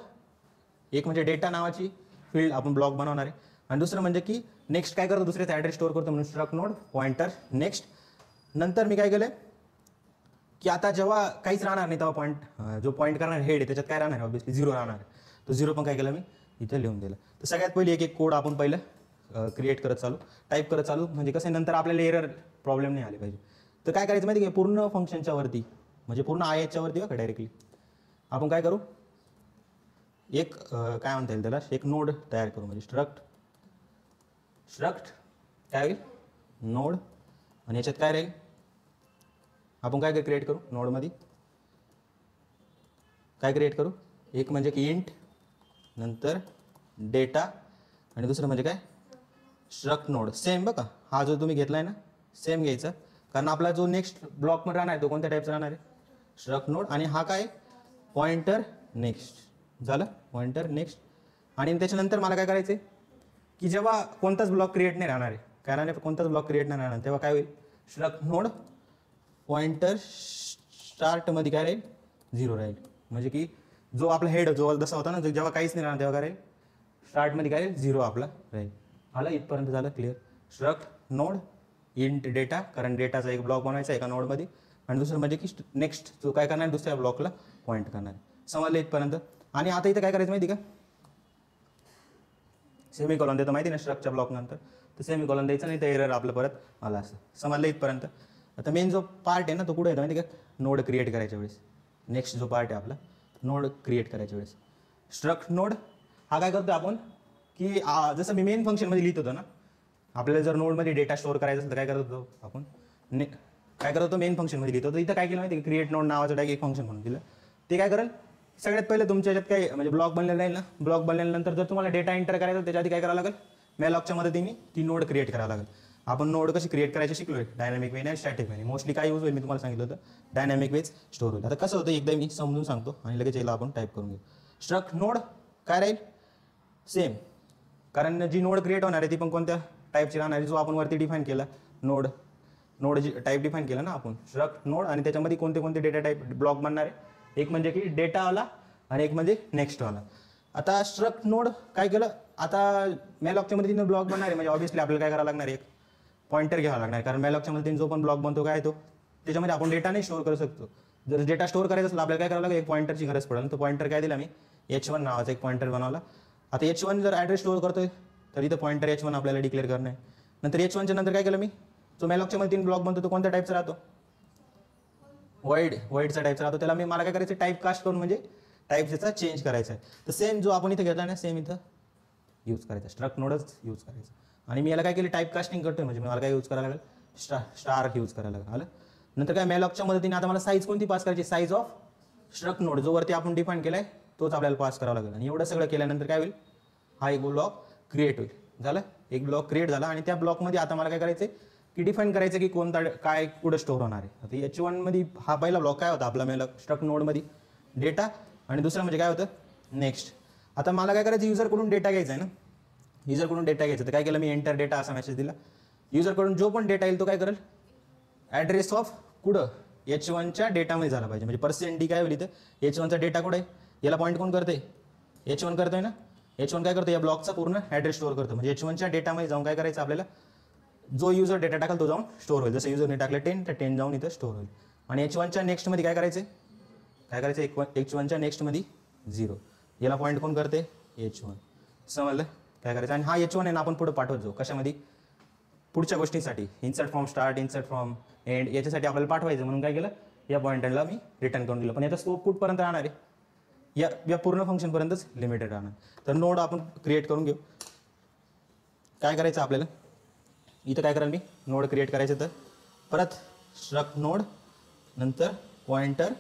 एक म्हणजे डेटा नावाची फील्ड आपण ब्लॉक बनवणार आहे आणि दुसरं म्हणजे की नेक्स्ट काय करतो दुसऱ्याचा ॲड्रेस स्टोअर करतो म्हणून स्ट्रक्ट नोड पॉईंटर नेक्स्ट नंतर मी काय केलं की आता जेव्हा काहीच राहणार नाही तेव्हा जो पॉईंट करणार हेड आहे त्याच्यात काय राहणार आहे ऑब्विसली 0 राहणार आहे तो 0 पण काय केलं मी इथे लिहून दिलं तर सगळ्यात पहिले एक कोड आपण पहिलं क्रिएट टाईप करत चालू म्हणजे कसं नंतर आपल्याला एरर प्रॉब्लेम नाही आले पाहिजे तर काय करायचं माहिती आहे पूर्ण फंक्शनच्या वरती म्हणजे पूर्ण आयच्या वरती का डायरेक्टली आपण काय करू एक काय म्हणता येईल त्याला एक नोड तयार करू म्हणजे स्ट्रक्ट काय होईल नोड, आणि याच्यात काय राहील आपण काय क्रिएट करू नोडमध्ये, काय क्रिएट करू, एक म्हणजे की इंट, नंतर डेटा, आणि दुसरं म्हणजे काय स्ट्रक्ट नोड. सेम बघा हा जो तुम्ही घेतलाय ना सेम घ्यायचा, कारण आपला जो नेक्स्ट ब्लॉक मध्ये राहणार आहे तो कोणत्या टाईपचा राहणार आहे स्ट्रक्ट नोड, आणि हा काय पॉइंटर नेक्स्ट झालं, पॉइंटर नेक्स्ट. आणि त्याच्यानंतर मला काय करायचं की जेव्हा कोणताच ब्लॉक क्रिएट नाही राहणार आहे, कारण कोणताच ब्लॉक क्रिएट नाही राहणार तेव्हा काय होईल स्ट्रक्ट नोड पॉइंटर स्टार्टमध्ये काय राहील 0 राहील, म्हणजे की जो आपला हेड जो जसा होता ना जेव्हा काहीच नाही राहणार तेव्हा काय राहील स्टार्टमध्ये काय राहील 0 आपला राहील. आलं इथपर्यंत झालं clear. Struct node int data, कारण डेटाचा एक ब्लॉक बनवायचा एका नोडमध्ये, आणि दुसरं म्हणजे की नेक्स्ट जो काय करणार दुसऱ्या ब्लॉकला पॉईंट करणार. समजलं इथपर्यंत. आणि आता इथं काय करायचं माहिती का, सेमीकॉलन देतो माहिती ना स्ट्रक्चर ब्लॉक नंतर, तर सेमीकॉलन द्यायचं नाही तर एरर आपलं परत आला असं. समजलं इथपर्यंत. आता मेन जो पार्ट आहे ना तो कुठे येतो माहिती का, नोड क्रिएट करायच्या वेळेस. नेक्स्ट जो पार्ट आहे आपला नोड क्रिएट करायच्या वेळेस स्ट्रक्ट नोड हा काय करतो आपण की जसं मी मेन फंक्शनमध्ये लिहित होतो ना, आपल्याला जर नोडमध्ये डेटा स्टोअर करायचा असेल तर काय करत होतो आपण काय करत होतो मेन फंक्शनमध्ये लिहितो. तर इथं काय केलं माहिती क्रिएट नोड नावाचं टाईप एक फंक्शन म्हणून दिलं. ते काय करेल सगळ्यात पहिले तुमच्या याच्यात काय म्हणजे ब्लॉक बनलेला राहील ना, ब्लॉक बनल्यानंतर जर तुम्हाला डेटा एंटर करायचा त्याच्या आधी काय करावं लागेल मॅलॉकच्या मदतीने ती नोड क्रिएट करावं लागेल. आपण नोड कशी क्रिएट करायची शिकलोय डायनामिक वे आणि स्टॅटिक वे. मोस्टली काय यूज होईल मी तुम्हाला सांगितलं होतं डायनामिक वेज स्टोअर होईल. आता कसं होतं एकदा मी समजून सांगतो आणि लगेच याला आपण टाईप करून घेऊ. स्ट्रक्ट नोड काय राहील सेम, कारण जी नोड क्रिएट होणार आहे ती पण कोणत्या टाईपची राहणार आहे जो आपण वरती डिफाईन केला नोड जी टाईप डिफाईन केला ना आपण स्ट्रक्ट नोड, आणि त्याच्यामध्ये कोणते कोणते डेटा टाईप ब्लॉक बनणार आहे, एक म्हणजे की डेटावाला आणि एक म्हणजे नेक्स्टवाला. आता स्ट्रक्ट नोड काय केलं, आता मॅलॉकच्या मध्ये ब्लॉक बनणार आहे म्हणजे ऑब्व्हियसली आपल्याला काय करावं लागणार आहे एक पॉइंटर घ्यावा लागणार, कारण मॅलॉकच्या मध्ये जो पण ब्लॉक बनतो काय तो त्याच्यामध्ये आपण डेटा नाही स्टोअर करू शकतो. जर डेटा स्टोअर करायचा असेल आपल्याला काय करावं लागेल एक पॉइंटरची गरज पडेल. तो पॉइंटर काय दिला मी H1 नावाचा एक पॉइंटर बनवला. आता H1 जर ॲड्रेस स्टोअर करतोय तर इथं पॉइंटर H1 आपल्याला डिक्लेअर करणं आहे. नंतर H1च्या नंतर काय केलं मी जो मॅलॉकच्या मध्ये 3 ब्लॉक बनतो तो कोणत्या टाईपचा राहतो वाईडचा टाईपचा राहतो. त्याला मला काय करायचं टाईप कास्ट करून म्हणजे टाईप त्याचा चेंज करायचा आहे. तर सेम जो आपण इथे घेतला ना सेम इथं यूज करायचा स्ट्रक्ट नोडच यूज करायचा. आणि मी याला काय केलं टाईप कास्टिंग करतोय म्हणजे मला काय यूज करायला लागेल स्टार यूज करायला लागेल. आलं नंतर काय मॅलॉकच्या मदतीने आता मला साईज कोणती पास करायची साईज ऑफ स्ट्रक्ट नोड जो वरती आपण डिफाईन केलाय तोच आपल्याला पास करावा लागेल. आणि एवढं सगळं केल्यानंतर काय होईल हा एक ब्लॉक क्रिएट होईल. झालं एक ब्लॉक क्रिएट झाला आणि त्या ब्लॉकमध्ये आता मला काय करायचं की डिफाईन करायचं की कोणता काय कुठं स्टोअर होणार आहे. आता H1 मध्ये हा पहिला ब्लॉक काय होता आपला मॅलॉक स्ट्रक्ट नोडमध्ये डेटा, आणि दुसरं म्हणजे काय होतं नेक्स्ट. आता मला काय करायचं युजरकडून डेटा घ्यायचा आहे ना, युजरकडून डेटा घ्यायचा तर काय केलं मी एंटर डेटा असा मेसेज दिला. युजरकडून जो पण डेटा येईल तो काय करेल ॲड्रेस ऑफ कुठं H1च्या डेटामध्ये झाला पाहिजे. म्हणजे % काय होईल इथं H1चा डेटा कुठे आहे याला पॉईंट कोण करते H1 करतोय ना. H1 काय करतो या ब्लॉकचा पूर्ण ॲड्रेस स्टोअर करतो. म्हणजे H1च्या डेटामध्ये जाऊन काय करायचं आपल्याला जो युजर डेटा टाकल तो जाऊन स्टोअर होईल. जसं युजरने टाकलं 10 तर 10 जाऊन इथं स्टोअर होईल. आणि H1च्या नेक्स्टमध्ये काय करायचं H1च्या नेक्स्टमध्ये 0 याला पॉईंट कोण करते H1. समजलं काय करायचं. आणि हा H1 आहे ना आपण पुढे पाठवत जाऊ कशामध्ये पुढच्या गोष्टींसाठी insert from start insert from end याच्यासाठी आपल्याला पाठवायचं म्हणून काय केलं या पॉईंटरला मी रिटर्न करून दिलं. पण याचा स्कोप कुठपर्यंत राहणार आहे या पूर्ण फंक्शनपर्यंतच लिमिटेड राहणार. तर नोड आपण क्रिएट करून घेऊ. काय करायचं आपल्याला इथं काय करायला मी नोड क्रिएट करायचं तर परत स्ट्रक्ट नोड नंतर पॉइंटर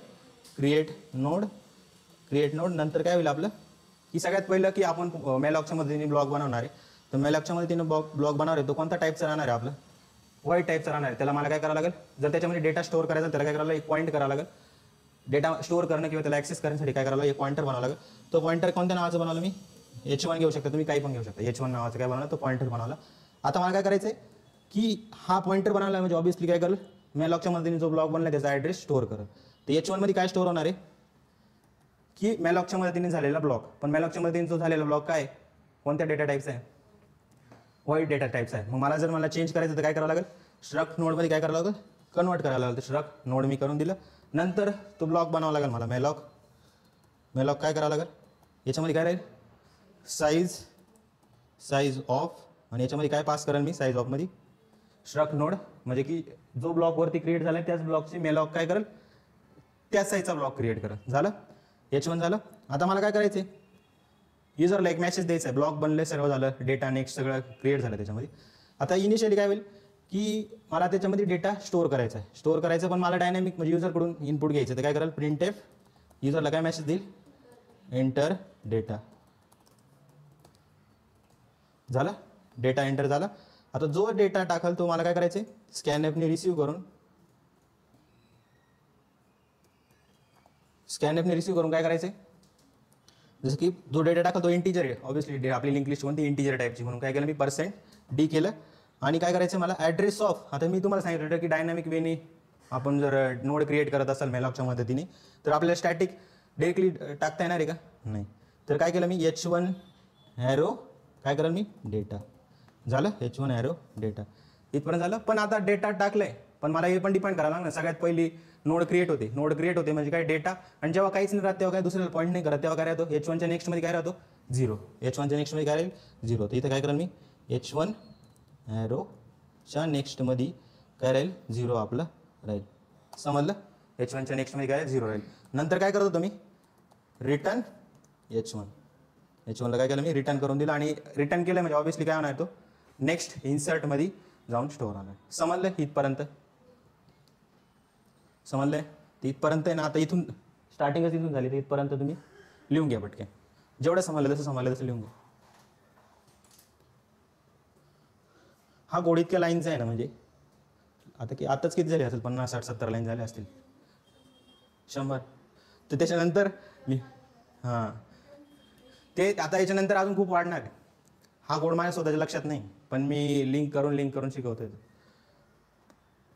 क्रिएट नोड नंतर काय होईल आपलं की सगळ्यात पहिलं की आपण मॅलॉकच्या मदतीने ब्लॉक बनवणार आहे. तर मॅलॉकच्या मदतीने ब्लॉक बनवणार आहे तो कोणता टाईपचा राहणार आहे आपलं वाईट टाईपचा राहणार आहे. त्याला मला काय करावं लागेल जर त्याच्यामध्ये डेटा स्टोअर करायचा त्याला काय करावं लागेल एक पॉईंट करावं लागेल. डेटा स्टोअर करणं किंवा त्याला ॲक्सेस करण्यासाठी काय करावं लागेल एक पॉईंटर बनावं लागेल. तो पॉईंटर कोणत्या नावाचं बनवलं मी H1 घेऊ शकता तुम्ही काही पण घेऊ शकता. H1 नावाचं काय बनवलं तो पॉईंटर बनवला. आता मला काय करायचं आहे की हा पॉईंटर बनवला म्हणजे ऑब्व्हियसली काय करेल मॅलॉकच्या मदतीने जो ब्लॉक बनला त्याचा ॲड्रेस स्टोअर करेल. तर H1 मध्ये काय स्टोअर होणार आहे की मॅलॉकच्या मदतीने झालेला ब्लॉक. पण मॅलॉकच्या मदतीने जो झालेला ब्लॉक काय कोणत्या डेटा टाईपचा आहे वाईट डेटा टाईपचा आहे. मग मला चेंज करायचं तर काय करावं लागेल स्ट्रक्ट नोडमध्ये काय करावं लागेल कन्वर्ट करायला लागेल. तर स्ट्रक्ट नोड मी करून दिलं. नंतर तो ब्लॉक बनावा लागेल मला मॅलॉक काय करावं लागेल याच्यामध्ये काय राहील साईज ऑफ, आणि याच्यामध्ये काय पास करेल मी साईज ऑफमध्ये स्ट्रक्ट नोड म्हणजे की जो ब्लॉक वरती क्रिएट झाला त्याच ब्लॉकची मॅलॉक काय करेल त्याच साईजचा ब्लॉक क्रिएट करेल. झालं H1 झालं. आता मला काय करायचं युजरला एक मेसेज द्यायचा आहे, ब्लॉक बनले, सर्व झालं, डेटा नेक्स्ट सगळं क्रिएट झालं त्याच्यामध्ये. आता इनिशियली काय होईल की मला त्याच्यामध्ये डेटा स्टोअर करायचा आहे. स्टोअर करायचं पण मला डायनॅमिक म्हणजे युजरकडून इनपुट घ्यायचं. तर काय कराल, प्रिंट एफ, युजरला काय मेसेज देईल, एंटर डेटा. झालं, डेटा एंटर झाला. आता जो डेटा टाकाल तो मला काय करायचं आहे, स्कॅन ॲपने रिसीव्ह करून काय करायचं आहे, जसं की जो डेटा टाकला तो इंटिजर आहे, ऑब्विसली आपली लिंक लिस्ट कोणती इंटिजर टाईपची, म्हणून काय केलं मी %d केलं. आणि काय करायचं मला ॲड्रेस ऑफ, आता मी तुम्हाला सांगितलं होतं की डायनॅमिक वेने आपण जर नोड क्रिएट करत असाल मेलॉकच्या मदतीने तर आपल्याला स्टॅटिक डायरेक्टली टाकता येणार आहे का, नाही. तर काय केलं मी h1 ॲरो काय करेल मी डेटा. झालं, h1 ॲरो डेटा इथपर्यंत झालं. पण आता डेटा टाकलंय, पण मला हे पण डिपेंड करायला लागणार. सगळ्यात पहिली नोड क्रिएट होते म्हणजे काय डेटा, आणि जेव्हा काहीच नाही राहत तेव्हा काय दुसऱ्याला पॉईंट नाही करत, तेव्हा काय राहतो h1च्या नेक्स्टमध्ये काय राहतो 0. h1च्या नेक्स्टमध्ये काय राहील 0. तर इथं काय करेल मी h1 ॲरोच्या नेक्स्टमध्ये काय राहील 0 आपलं राहील. समजलं, h1च्या नेक्स्टमध्ये काय 0 राहील. नंतर काय करत होतो मी, रिटर्न h1ला काय केलं मी रिटर्न करून दिलं. आणि रिटर्न केलं म्हणजे ऑब्विसली काय होणार, तो नेक्स्ट इन्सर्टमध्ये जाऊन स्टोअर होणार. समजलं इथपर्यंत, समजलंय इथपर्यंत आहे ना. आता इथून स्टार्टिंगच इथून झाली तर इथपर्यंत तुम्ही लिहून घ्या पटकन, जेवढं समजलं तसं लिहून घ्या. हा कोड इतक्या लाईनचा आहे ना, म्हणजे आताच किती झाले असेल, 50, 60, 70 लाईन झाले असतील, 100. तर त्याच्यानंतर हां ते आता याच्यानंतर अजून खूप वाढणार आहे. हा कोड माझ्या स्वतःच्या लक्षात नाही, पण मी लिंक करून शिकवतोय.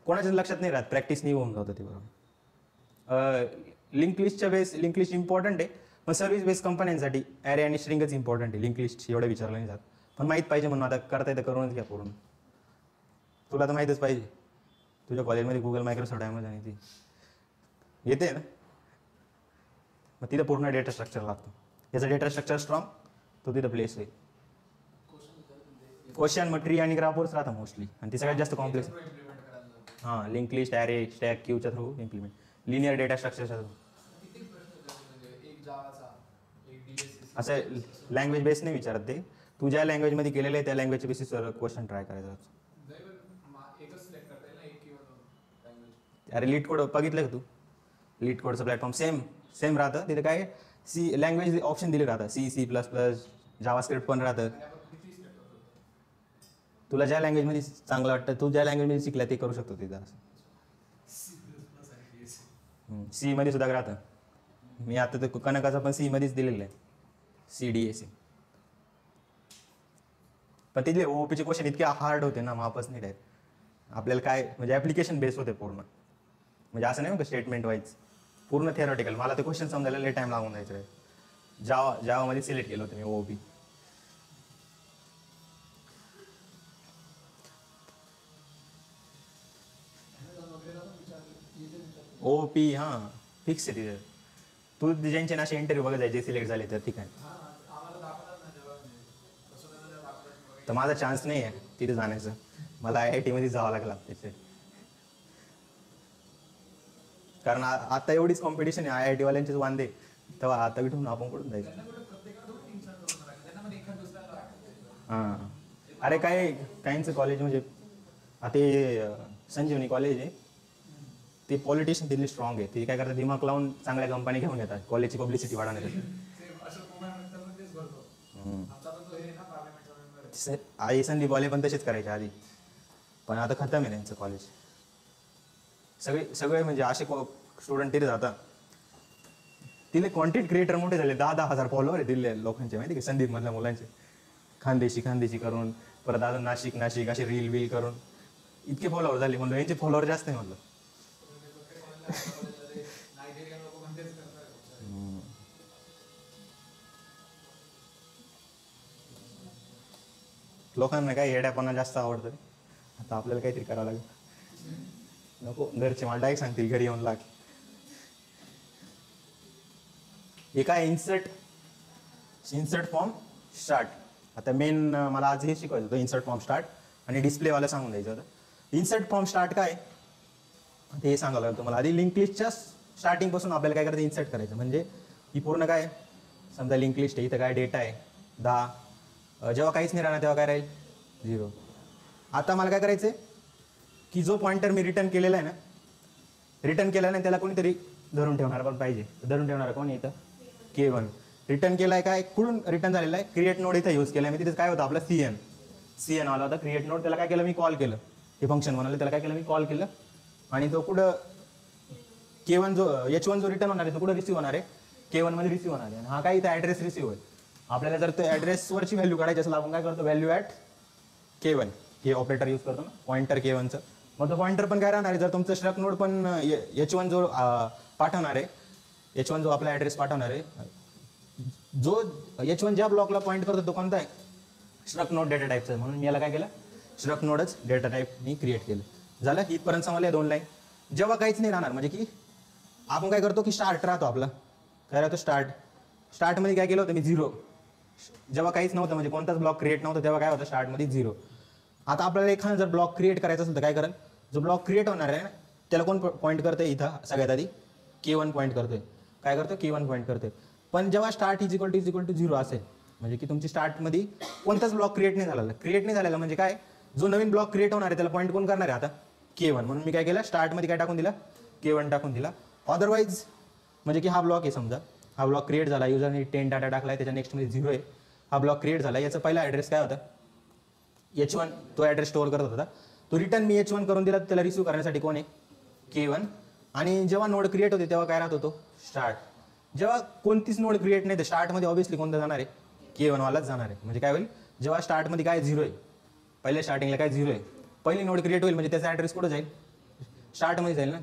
कोणाच्याच लक्षात नाही राहत, प्रॅक्टिस नाही होऊन जातं ते बरोबर. लिंक लिस्ट इम्पॉर्टंट आहे, पण सर्व्हिस बेस्ड कंपन्यांसाठी ॲरे आणि स्ट्रिंगच इम्पॉर्टंट आहे. लिंक लिस्ट एवढं विचारलं नाही जात, पण माहीत पाहिजे म्हणून आता करता येतं, करूनच घ्या पूर्ण. तुला तर माहीतच पाहिजे, तुझ्या कॉलेजमध्ये गुगल मायक्रोसॉफ्ट ॲमेझॉन ती येते ना, मग तिथं पूर्ण डेटा स्ट्रक्चर लागतो. याचा डेटा स्ट्रक्चर स्ट्रॉंग, तो तिथं प्लेस होईल. क्वेश्चन मग ट्री आणि ग्राफवरच राहतं मोस्टली, आणि ती सगळ्यात जास्त कॉम्प्लेक्स. हां, लिंक लिस्ट, ॲरे, स्टॅक, क्यूच्या थ्रू इम्प्लिमेंट, लिनियर डेटा स्ट्रक्चरच्या थ्रू. असं लँग्वेज बेस नाही विचारत ते, तू ज्या लँग्वेजमध्ये केलेलं आहे त्या लँग्वेजच्या बेसिसवर क्वेश्चन ट्राय करायचा. अरे लीड कोड बघितलं का तू, लीड कोडचं प्लॅटफॉर्म सेम राहतं. तिथे काय सी लँग्वेज ऑप्शन दिले राहतं, C++, जावास्क्रिप्ट पण राहतं. तुला ज्या लँग्वेजमध्ये चांगलं वाटतं, तू ज्या लँग्वेजमध्ये शिकला ते करू शकतो तिथं. सी मध्ये सुद्धा राहतं. मी आता तर कनकाचा पण सी मध्येच दिलेलं आहे, CDAC. पण तिथले ओपीचे क्वेश्चन इतके हार्ड होते ना, मापच नाही डायरेक्ट. आपल्याला काय म्हणजे ॲप्लिकेशन बेस होते पूर्ण, म्हणजे असं नाही का स्टेटमेंट वाईज, पूर्ण थिअरॉटिकल. मला ते क्वेश्चन समजायला लय टाइम लागून जायचं. जावामध्ये सिलेक्ट केलं होतं मी ओपी. ओपी हां फिक्स आहे तिथे. तू ज्यांचे ना असे इंटरव्ह्यू बघत जायचे सिलेक्ट झाले तर ठीक आहे. तर माझा चान्स नाही आहे तिथे जाण्याचं, मला IIT मध्ये जावं लागलं त्याचे. कारण आता एवढीच कॉम्पिटिशन आहे, IIT वाल्यांचेच वांदे, तेव्हा आता विठून आपण कुठून जायचं. हां अरे काहींचं कॉलेज म्हणजे आता संजीवनी कॉलेज आहे, ते पॉलिटिशियन तिथली स्ट्रॉंग आहे. ते काय करतात, दिमाग लावून चांगल्या कंपनी घेऊन येतात, कॉलेजची पब्लिसिटी वाढवण्यासाठी. आई संदीप वाले पण तसेच करायचे आधी, पण आता खतम आहे त्यांचं कॉलेज. सगळे म्हणजे असे स्टुडंट तिथे जातात. तिथे कॉन्टेंट क्रिएटर मोठे झाले, 10,000 फॉलोअर आहे दिल्ली लोकांचे, माहिती का, संदीप मधल्या मुलांचे. खानदेशी करून, परत अजून नाशिक असे रील करून इतके फॉलोअर झाले. म्हणलं यांचे फॉलोअर जास्त नाही म्हणलं. लोकांना काय येड्यापणा जास्त आवडतं. आता आपल्याला काहीतरी करावं लागेल. नको, घरचे मला डायरेक्ट सांगतील घरी येऊन लाग. हे काय इन्सर्ट फॉर्म स्टार्ट. आता मेन मला आज हे शिकवायचं होतं, इन्सर्ट फॉर्म स्टार्ट आणि डिस्प्लेवाला सांगून द्यायचं होतं. इन्सर्ट फॉर्म स्टार्ट काय ते हे सांगावं लागलं तुम्हाला. आधी लिंक लिस्टच्या स्टार्टिंगपासून आपल्याला काय करायचं, इन्सर्ट करायचं. म्हणजे ही पूर्ण काय, समजा लिंक लिस्ट आहे, इथं काय डेटा आहे, 10, जेव्हा काहीच नाही राहणार तेव्हा काय राहील 0. आता मला काय करायचं आहे की जो पॉईंटर मी रिटर्न केलेला आहे ना, रिटर्न केला नाही त्याला कोणीतरी धरून ठेवणार पण पाहिजे. धरून ठेवणार कोण इथं K1. रिटर्न केलाय काय, कुठून रिटर्न झालेला आहे, क्रिएट नोड इथं यूज केलाय मी. तिथे काय होतं आपलं CN आला होता क्रिएट नोड. त्याला काय केलं मी कॉल केलं, हे फंक्शन बनवलं, त्याला काय केलं मी कॉल केलं. आणि तो कुठं K1 जो H1 जो रिटर्न होणार आहे तो कुठं रिसिव्ह होणार आहे, K1 मध्ये रिसिव्ह होणार आहे. आणि हा काय इथं ॲड्रेस रिसिव्ह होईल. आपल्याला जर ते ॲड्रेसवरची व्हॅल्यू काढायची असेल आपण काय करतो, व्हॅल्यू ॲट K1 हे ऑपरेटर यूज करतो ना, पॉईंटर K1चं. मग तो पॉईंटर पण काय राहणार आहे, जर तुमचं स्ट्रक नोड पण H1 जो पाठवणार आहे, H1 जो आपला ॲड्रेस पाठवणार आहे, जो H1 ज्या ब्लॉकला पॉईंट करतो तो कोणता आहे, स्ट्रक नोड डेटा टाईपचा. म्हणून मी याला काय केलं, स्ट्रक नोडच डेटा टाईप मी क्रिएट केलं. झालं इथपर्यंत समजलं 2 लाईन. जेव्हा काहीच नाही राहणार म्हणजे की आपण काय करतो की स्टार्ट राहतो आपला, काय राहतो स्टार्टमध्ये काय केलं होतं मी 0. जेव्हा काहीच नव्हतं म्हणजे कोणताच ब्लॉक क्रिएट नव्हतं तेव्हा काय होतं स्टार्टमध्ये 0. आता आपल्याला एखादा जर ब्लॉक क्रिएट करायचा असेल तर काय करेल, जो ब्लॉक क्रिएट होणार आहे ना त्याला कोण पॉईंट करतोय, इथं सगळ्यात आधी K1 पॉईंट करतोय. काय करतो K1 पॉईंट करतोय. पण जेव्हा स्टार्ट इज इक्वल टू 0 असेल म्हणजे की तुमची स्टार्टमध्ये कोणताच ब्लॉक क्रिएट नाही झालेला म्हणजे काय, जो नवीन ब्लॉक क्रिएट होणार आहे त्याला पॉईंट कोण करणार आहे आता K1. म्हणून मी काय केलं, स्टार्टमध्ये काय टाकून दिला, K1 टाकून दिला. अदरवाईज म्हणजे की हा ब्लॉक आहे, समजा हा ब्लॉक क्रिएट झाला, युजरने 10 डाटा टाकलाय, त्याच्या नेक्स्टमध्ये 0 आहे. हा ब्लॉक क्रिएट झाला, याचा पहिला ॲड्रेस काय होता H1, तो ॲड्रेस स्टोअर करत होता. तो रिटर्न मी H1 करून दिला, त्याला रिसिव्ह करण्यासाठी कोण आहे K1. आणि जेव्हा नोड क्रिएट होते तेव्हा काय राहत होतो स्टार्ट. जेव्हा कोणतीच नोड क्रिएट नाही तर स्टार्टमध्ये ऑब्विसली कोणतं जाणार आहे, K1 वालाच जाणार आहे. म्हणजे काय होईल, जेव्हा स्टार्टमध्ये काय 0 आहे, पहिल्या स्टार्टिंगला काय 0 आहे, पहिली नोड क्रिएट होईल म्हणजे त्याचा ॲड्रेस कुठं जाईल, स्टार्टमध्ये जाईल ना.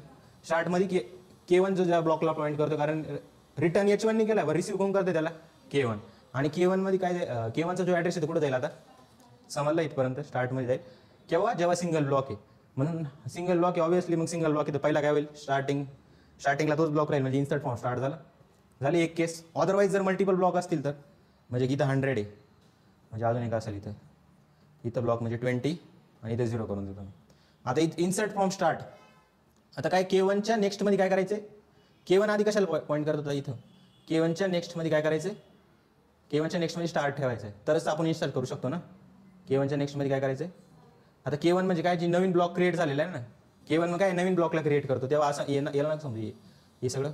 स्टार्टमध्ये K1 जो ज्या ब्लॉकला पॉईंट करतो, कारण रिटर्न H1 ने केला, रिसिव्ह कोण करते त्याला K1. आणि K1 मध्ये काय K1चा जो ॲड्रेस आहे तो कुठं जाईल आता, समजलं इथपर्यंत. स्टार्टमध्ये जाईल केव्हा, जेव्हा सिंगल ब्लॉक आहे. म्हणून सिंगल ब्लॉक आहे ऑब्विसली, मग सिंगल ब्लॉक आहे तर पहिला काय होईल, स्टार्टिंगला तोच ब्लॉक राहील म्हणजे इन्सर्ट फॉर्म स्टार्ट झाली एक केस. अदरवाईज जर मल्टिपल ब्लॉक असतील तर म्हणजे की इथं 100 आहे म्हणजे अजून एक असेल इथं ब्लॉक म्हणजे 20 आणि इथं 0 करून देतो मी. आता इन्सर्ट फ्रॉम स्टार्ट. आता काय K1च्या नेक्स्टमध्ये काय करायचं आहे, K1 आधी कशाला पॉईंट करत होता इथं, K1च्या नेक्स्टमध्ये काय करायचं आहे, K1च्या नेक्स्टमध्ये स्टार्ट ठेवायचं आहे, तरच आपण इन्स्टॉल करू शकतो ना. K1च्या नेक्स्टमध्ये काय करायचं आहे, आता K1 म्हणजे काय, जी नवीन ब्लॉक क्रिएट झालेला आहे ना, K1 मग काय नवीन ब्लॉकला क्रिएट करतो तेव्हा असं याला ना समजू हे सगळं.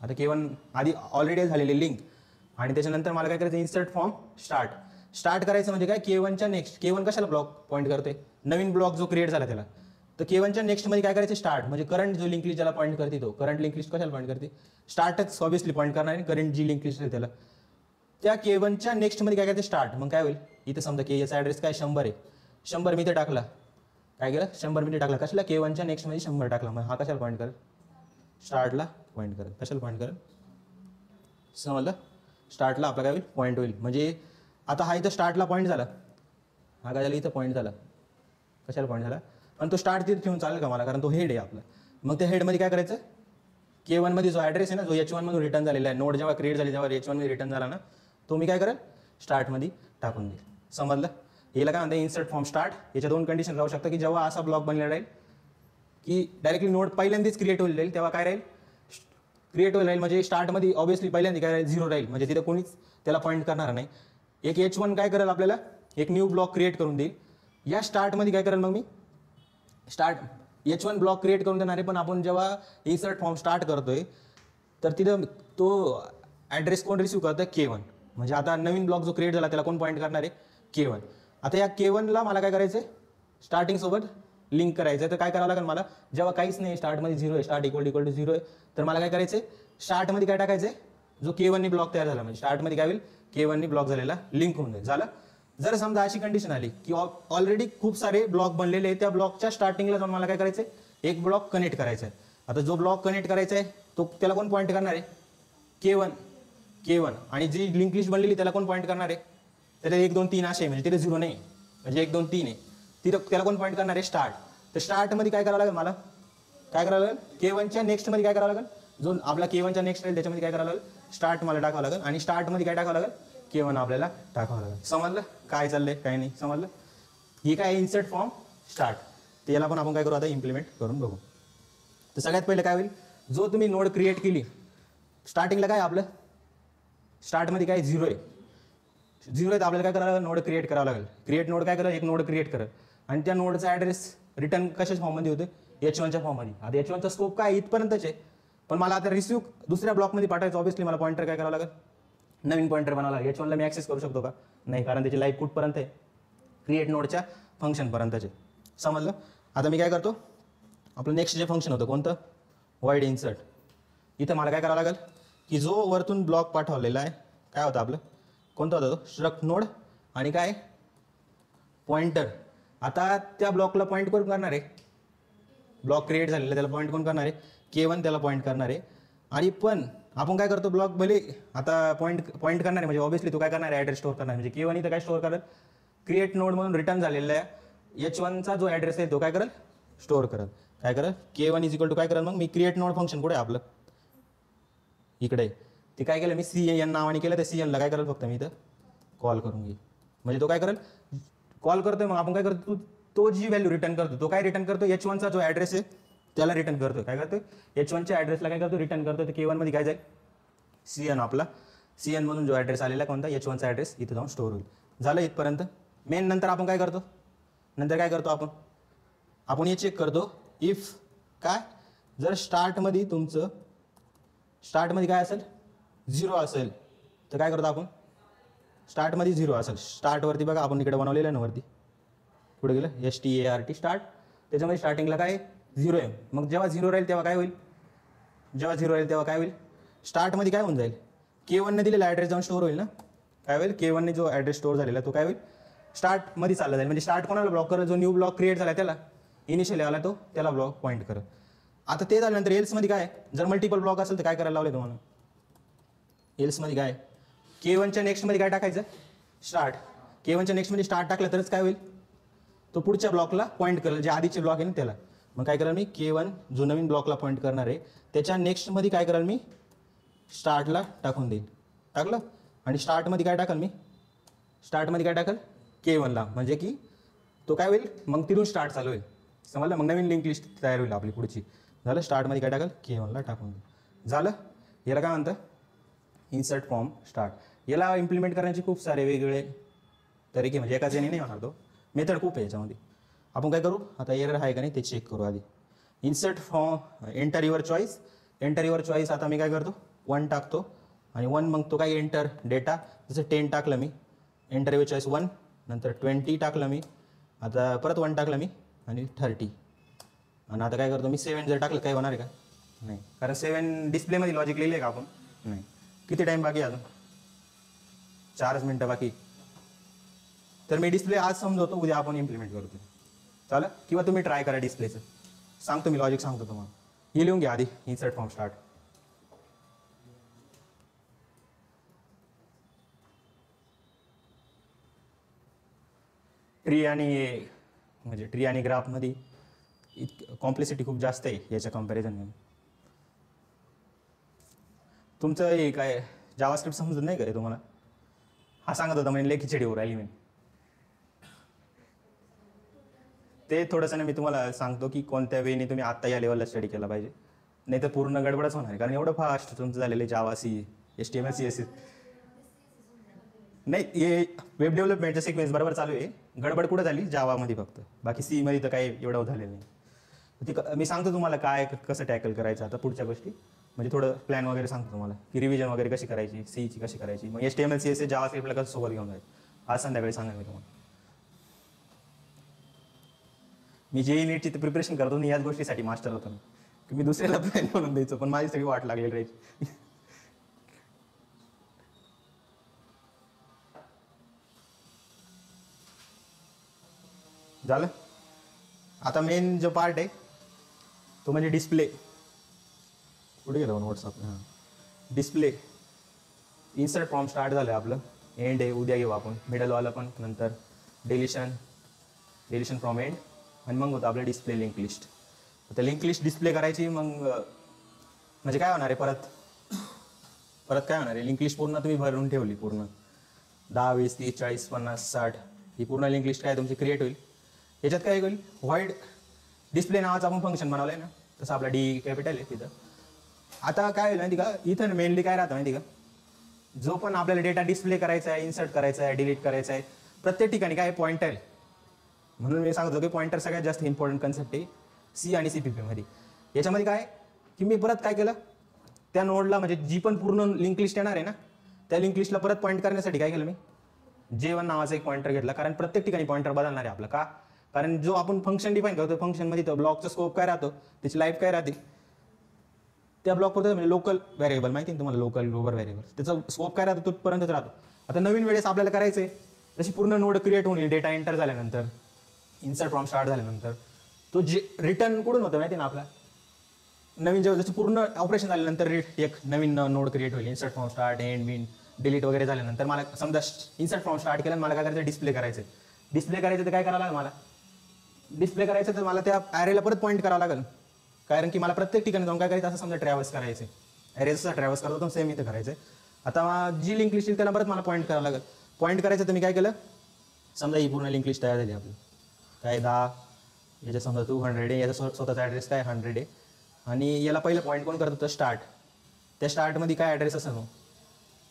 आता K1 आधी ऑलरेडी झालेली लिंक आणि त्याच्यानंतर मला काय करायचं, इन्सर्ट फॉर्म स्टार्ट करायचं म्हणजे काय, K1च्या नेक्स्ट. K1 कशाला ब्लॉक पॉईंट करते, नवीन ब्लॉक जो क्रिएट झाला त्याला. तर K1च्या नेक्स्टमध्ये काय करायचं, स्टार्ट म्हणजे करंट जो लिंक लिस्ट ज्याला पॉईंट करते, तो करंट लिंक लिस्ट कशाला पॉईंट करते, स्टार्टच ऑब्विसली पॉईंट करणार आहे. करंट जी लिंक लिस्ट आहे त्याला, त्या K1च्या नेक्स्टमध्ये काय करायचं स्टार्ट. मग काय होईल, इथं समजा की याचा ॲड्रेस काय 100 आहे, 100 मी इथे टाकला, काय केलं 100 मी टाकला, कशाला K1च्या नेक्स्टमध्ये 100 टाकला. मग हा कशाला पॉईंट करेल, स्टार्टला पॉईंट करेल. कशाला पॉईंट करेल समजलं, स्टार्टला आपला काय होईल पॉईंट होईल. म्हणजे आता हा इथं स्टार्टला पॉईंट झाला, हा काय झाला इथं पॉईंट झाला, कशाला पॉईंट झाला, पण तो स्टार्ट तिथे ठेवून चालेल का मला, कारण तो हेड आहे आपला. मग त्या हेडमध्ये काय करायचं, K1 मध्ये जो ॲड्रेस आहे ना, जो H1 मधून रिटर्न झालेला आहे, नोड जेव्हा क्रिएट झाली जेव्हा H1 मध्ये रिटर्न झाला ना, तो मी काय करेल स्टार्टमध्ये टाकून देईल. समजलं. याला काय म्हणतात इन्सर्ट फॉर्म स्टार्ट. याच्या 2 कंडिशन राहू शकतात की जेव्हा असा ब्लॉक बनलेला राहील की डायरेक्टली नोड पहिल्यांदाच क्रिएट होईल राहील, तेव्हा काय राहील क्रिएट होईल राहील म्हणजे स्टार्टमध्ये ऑब्विसली पहिल्यांदा काय राहील 0 राहील, म्हणजे तिथे कोणीच त्याला पॉईंट करणार नाही. एक H1 काय करेल आपल्याला एक न्यू ब्लॉक क्रिएट करून देईल. या स्टार्टमध्ये काय करेल मग मी H1 ब्लॉक क्रिएट करून देणार आहे, पण आपण जेव्हा इन्सर्ट फॉर्म स्टार्ट करतोय तर तिथं तो ॲड्रेस कोण रिसिव्ह करतोय K1. म्हणजे आता नवीन ब्लॉक जो क्रिएट झाला त्याला कोण पॉईंट करणार आहे K1. आता या K1ला मला काय करायचं आहे स्टार्टिंग सोबत लिंक करायचं आहे. तर काय करावं लागेल मला, जेव्हा काहीच नाही स्टार्टमध्ये 0 आहे, स्टार्ट इक्वल टू 0 आहे, तर मला काय करायचं आहे स्टार्टमध्ये काय टाकायचं आहे, जो K1 ब्लॉक तयार झाला म्हणजे स्टार्टमध्ये काय होईल K1 ब्लॉक झालेला लिंक होऊन जाईल. झालं. जर समजा अशी कंडिशन आली की ऑलरेडी खूप सारे ब्लॉक बनलेले आहेत, त्या ब्लॉकच्या स्टार्टिंगला जाऊन मला काय करायचं आहे एक ब्लॉक कनेक्ट करायचा आहे. आता जो ब्लॉक कनेक्ट करायचा आहे तो त्याला कोण पॉईंट करणार आहे K1 आणि जी लिंक लिस्ट बनलेली त्याला कोण पॉईंट करणार आहे, त्याला 1 2 3 असे म्हणजे तिथे 0 नाही म्हणजे 1 2 3 आहे, तिथं त्याला कोण पॉईंट करणार आहे स्टार्ट. तर स्टार्टमध्ये काय करावं लागेल मला, काय करावं लागेल K1च्या नेक्स्टमध्ये काय करावं लागेल, जो आपला K1च्या नेक्स्ट राहील त्याच्यामध्ये काय करावं लागेल स्टार्ट मला टाकावं लागेल आणि स्टार्टमध्ये काय टाकावं लागेल K1 आपल्याला टाकावं लागेल. समजलं काय चाललंय काय नाही समजलं. ही काय इन्सर्ट फॉर्म स्टार्ट, त्याला पण आपण काय करू आता इम्प्लिमेंट करून बघू. तर सगळ्यात पहिले काय होईल, जो तुम्ही नोड क्रिएट केली स्टार्टिंगला काय आपलं स्टार्टमध्ये काय 0 आहे, 0 आहे तर आपल्याला काय करावं लागेल, नोड क्रिएट करावं लागेल. क्रिएट नोड काय करेल, एक नोड क्रिएट करेल आणि त्या नोडचा ॲड्रेस रिटर्न कशाच फॉर्ममध्ये होते, H1च्या फॉर्ममध्ये. आता H1चा स्कोप काय इथपर्यंतच आहे, पण मला आता रिसिव्ह दुसऱ्या ब्लॉकमध्ये पाठवायचं. ऑब्विसली मला पॉईंटर काय करावं लागेल, नवीन पॉईंटर बनावं लागेल. H1ला मी ॲक्सेस करू शकतो का, नाही, कारण त्याची लाईफ कुठपर्यंत आहे, क्रिएट नोडच्या फंक्शनपर्यंतचे. समजलं. आता मी काय करतो, आपलं नेक्स्ट जे फंक्शन होतं कोणतं, वाईड इन्सर्ट. इथं मला काय करावं लागेल की जो वरतून ब्लॉक पाठवलेला आहे काय होतं आपलं, कोणता होता तो, स्ट्रक्ट नोड आणि काय पॉइंटर. आता त्या ब्लॉकला पॉईंट कोण करणार आहे, ब्लॉक क्रिएट झालेला त्याला पॉईंट कोण करणार आहे, K1 त्याला पॉईंट करणार आहे. आणि पण आपण काय करतो, ब्लॉक भले आता पॉईंट करणार आहे म्हणजे ऑब्विसली तो काय करणार आहे, ॲड्रेस स्टोअर करणार. म्हणजे K1 इथं काय स्टोअर करेल, क्रिएट नोड म्हणून रिटर्न झालेला आहे H1चा जो ॲड्रेस आहे तो काय करेल, स्टोअर करेल. काय करेल, K1 इज इक्वल टू काय करेल, मग मी क्रिएट नोड फंक्शन कुठे आहे आपलं, इकडे. ते काय केलं मी CN नावाने केलं, त्या CNला काय करेल फक्त मी इथं कॉल करून घे. म्हणजे तो काय करेल, कॉल करतोय, मग आपण काय करतो, तो जी व्हॅल्यू रिटर्न करतो तो काय रिटर्न करतो, H1चा जो ॲड्रेस आहे त्याला रिटर्न करतो. काय करतो, H1च्या ॲड्रेसला काय करतो, रिटर्न करतो. तर K1 मध्ये काय जाईल, CN आपला, CN मधून जो ॲड्रेस आलेला कोणता, H1चा ॲड्रेस इथं जाऊन स्टोअर होईल. झालं इथपर्यंत. मेन नंतर आपण काय करतो, नंतर काय करतो आपण हे चेक करतो, इफ काय जर स्टार्टमध्ये तुमचं स्टार्टमध्ये काय असेल 0 असेल तर काय करतो आपण, स्टार्टमध्ये 0 असेल, स्टार्टवरती बघा आपण इकडे बनवलेलं आहे ना, वरती पुढे गेलं START स्टार्ट, त्याच्यामध्ये स्टार्टिंगला काय 0 आहे. मग जेव्हा 0 राहील तेव्हा काय होईल, स्टार्टमध्ये काय होऊन जाईल, K1ने दिलेला ॲड्रेस जाऊन स्टोअर होईल ना. काय होईल, K1ने जो ॲड्रेस स्टोअर झालेला तो काय होईल, स्टार्टमध्ये चालला जाईल. म्हणजे स्टार्ट कोणाला ब्लॉक करेल, जो न्यू ब्लॉक क्रिएट झाला त्याला, इनिशियली आला तो त्याला ब्लॉक पॉईंट करेल. आता ते झाल्यानंतर एल्समध्ये काय, जर मल्टिपल ब्लॉक असेल तर काय करायला लावले तुम्हाला, एल्समध्ये काय, K1च्या नेक्स्टमध्ये काय टाकायचं, स्टार्ट. K1च्या नेक्स्टमध्ये स्टार्ट टाकलं तरच काय होईल, तो पुढच्या ब्लॉकला पॉईंट करेल, जे आधीचे ब्लॉक आहे ना त्याला. मग काय करेल मी, K1 जो नवीन ब्लॉकला पॉईंट करणार आहे त्याच्या नेक्स्टमध्ये काय करेल मी, स्टार्टला टाकून देईल. टाकलं. आणि स्टार्टमध्ये काय टाकेल K1ला, म्हणजे की तो काय होईल, मग तिथून स्टार्ट चालू होईल. समजलं. मग नवीन लिंक लिस्ट तयार होईल आपली पुढची. झालं. स्टार्टमध्ये काय टाकेल, K1ला टाकून देईल. झालं. याला काय म्हणतं, इन्सर्ट फ्रॉम स्टार्ट. याला इम्प्लिमेंट करण्याचे खूप सारे वेगवेगळे तरीके, म्हणजे एकाच याने नाही होणार, तो मेथड खूप आहे याच्यामध्ये. आपण काय करू, आता एरर आहे का नाही ते चेक करू आधी. Insert from enter your choice. आता मी काय करतो, 1 टाकतो आणि 1 मग तो काय एंटर डेटा, जसं 10 टाकलं मी, एंटर युअर चॉईस 1, नंतर 20 टाकलं मी, आता परत 1 टाकलं मी आणि 30. आणि आता काय करतो मी, 7 जर टाकलं काय होणार आहे का, नाही, कारण 7 डिस्प्लेमध्ये लॉजिक लिहिलं आहे का आपण, नाही. किती टाईम बाकी अजून, 4 मिनटं बाकी. तर मी डिस्प्ले आज समजवतो, उद्या आपण इम्प्लिमेंट करतो. चालेल. किंवा तुम्ही ट्राय करा डिस्प्लेचं, सांगतो मी, लॉजिक सांगतो तुम्हाला. हे लिहून घ्या आधी, इन्सर्ट फ्रॉम स्टार्ट. ट्री आणि ग्राफमध्ये कॉम्प्लेक्सिटी खूप जास्त आहे याच्या कम्पॅरिझनमध्ये. तुमचं हे काय जावास्क्रिप्ट समजत नाही का रे तुम्हाला, हा सांगत होता म्हणजे लेखी चिडीवर राहिली मी. ते थोडंसं मी तुम्हाला सांगतो की कोणत्या वेळी तुम्ही आत्ता या लेवलला स्टडी केला पाहिजे, नाही तर पूर्ण गडबडच होणार आहे. कारण एवढं फास्ट तुमचं झालेलं आहे जावा, सी, HTML, CSS. नाही, हे वेब डेव्हलपमेंटचं सिक्वेन्स बरोबर चालू आहे, गडबड कुठं झाली जावामध्ये फक्त, बाकी सीमध्ये तर काही एवढं झालेलं नाही. ते मी सांगतो तुम्हाला काय कसं टॅकल करायचं आता पुढच्या गोष्टी, म्हणजे थोडं प्लॅन वगैरे सांगतो तुम्हाला की रिव्हिजन वगैरे कशी करायची, सीची कशी करायची, मग HTML, CSS, जावास्क्रिप्टला कसं सोबत घेऊन जायचं, आज संध्याकाळी सांगा मी तुम्हाला. मी जे नीटची प्रिपरेशन करतो मी याच गोष्टीसाठी मास्टर होतो मी, की मी दुसऱ्याला प्लॅन म्हणून द्यायचो, पण माझी सगळी वाट लागलेली राहायची. झालं. आता मेन जो पार्ट आहे तो म्हणजे डिस्प्ले. कुठे गेला व्हॉट्सअप, हां, डिस्प्ले. इन्सर्ट फ्रॉम स्टार्ट झालं आपलं, एंड आहे उद्या घेऊ आपण, मिडलवाला पण, नंतर डिलिशन फ्रॉम एंड, आणि मग होतं आपलं डिस्प्ले लिंक लिस्ट. आता लिंक लिस्ट डिस्प्ले करायची, मग म्हणजे काय होणार आहे, परत काय होणार आहे, लिंक लिस्ट पूर्ण तुम्ही भरून ठेवली, पूर्ण 10, 20, 30, 40, 50, 60 ही पूर्ण लिंक लिस्ट काय तुमची क्रिएट होईल. याच्यात काय होईल, व्हाईड डिस्प्ले नावाचं आपण फंक्शन बनवलं आहे ना, तसं आपला D कॅपिटल आहे तिथं. आता काय होईल माहिती का, इथं मेनली काय राहतं माहिती का, जो पण आपल्याला डेटा डिस्प्ले करायचा आहे, इन्सर्ट करायचा आहे, डिलीट करायचा आहे, प्रत्येक ठिकाणी काय पॉइंटर आहे. म्हणून मी सांगतो की पॉइंटर सगळ्यात जास्त इम्पॉर्टंट कन्सेप्ट आहे सी आणि CPP मध्ये. याच्यामध्ये काय की मी परत काय केलं, त्या नोडला म्हणजे जी पण पूर्ण लिंक लिस्ट येणार आहे ना, त्या लिंक लिस्टला परत पॉईंट करण्यासाठी काय केलं मी J1 नावाचा एक पॉइंटर घेतला. कारण प्रत्येक ठिकाणी पॉइंटर बदलणार आहे आपला. का? कारण जो आपण फंक्शन डिफाईन करतो, फंक्शनमध्ये तो ब्लॉकचा स्कोप काय राहतो, त्याची लाईफ काय राहते, त्या ब्लॉकवर म्हणजे लोकल व्हेरिएबल माहिती आहे तुम्हाला, लोकल ग्लोबल व्हेरिएबल, त्याचा स्कोप काय राहतो तोपर्यंतच राहतो. आता नवीन वेळेस आपल्याला करायचं आहे, जशी पूर्ण नोड क्रिएट होईल, डेटा एंटर झाल्यानंतर, इन्सर्ट फ्रॉम स्टार्ट झाल्यानंतर, तो जे रिटर्न कुठून होतं माहिती आहे ना आपला, नवीन जेव्हा जसं पूर्ण ऑपरेशन झाल्यानंतर एक नवीन नोड क्रिएट होईल, insert from start, end win delete वगैरे झाल्यानंतर मला समजा इन्सर्ट फ्रॉम स्टार्ट केलं, मला काय करायचं, डिस्प्ले करायचं. डिस्प्ले करायचं तर काय करावं लागेल मला, डिस्प्ले करायचं तर मला त्या ॲरेला परत पॉईंट करावं लागेल. कारण की मला प्रत्येक ठिकाणी जाऊन काय करायचं, असं समजा ट्रॅव्हल्स करायचे, ॲरेचा ट्रॅव्हल्स करतो तो सेम इथं करायचं. आता जी लिंक लिस्ट येईल त्याला परत मला पॉईंट करावं लागेल. पॉईंट करायचं तर मी काय केलं, समजा ही पूर्ण लिंक लिस्ट तयार झाली आपली, काय 10, याच्या समजा 200 आहे, याचा स्वतःचा ॲड्रेस काय 100 आहे, आणि याला पहिलं पॉईंट कोण करत होतं, स्टार्ट. त्या स्टार्टमध्ये काय ॲड्रेस असेल मग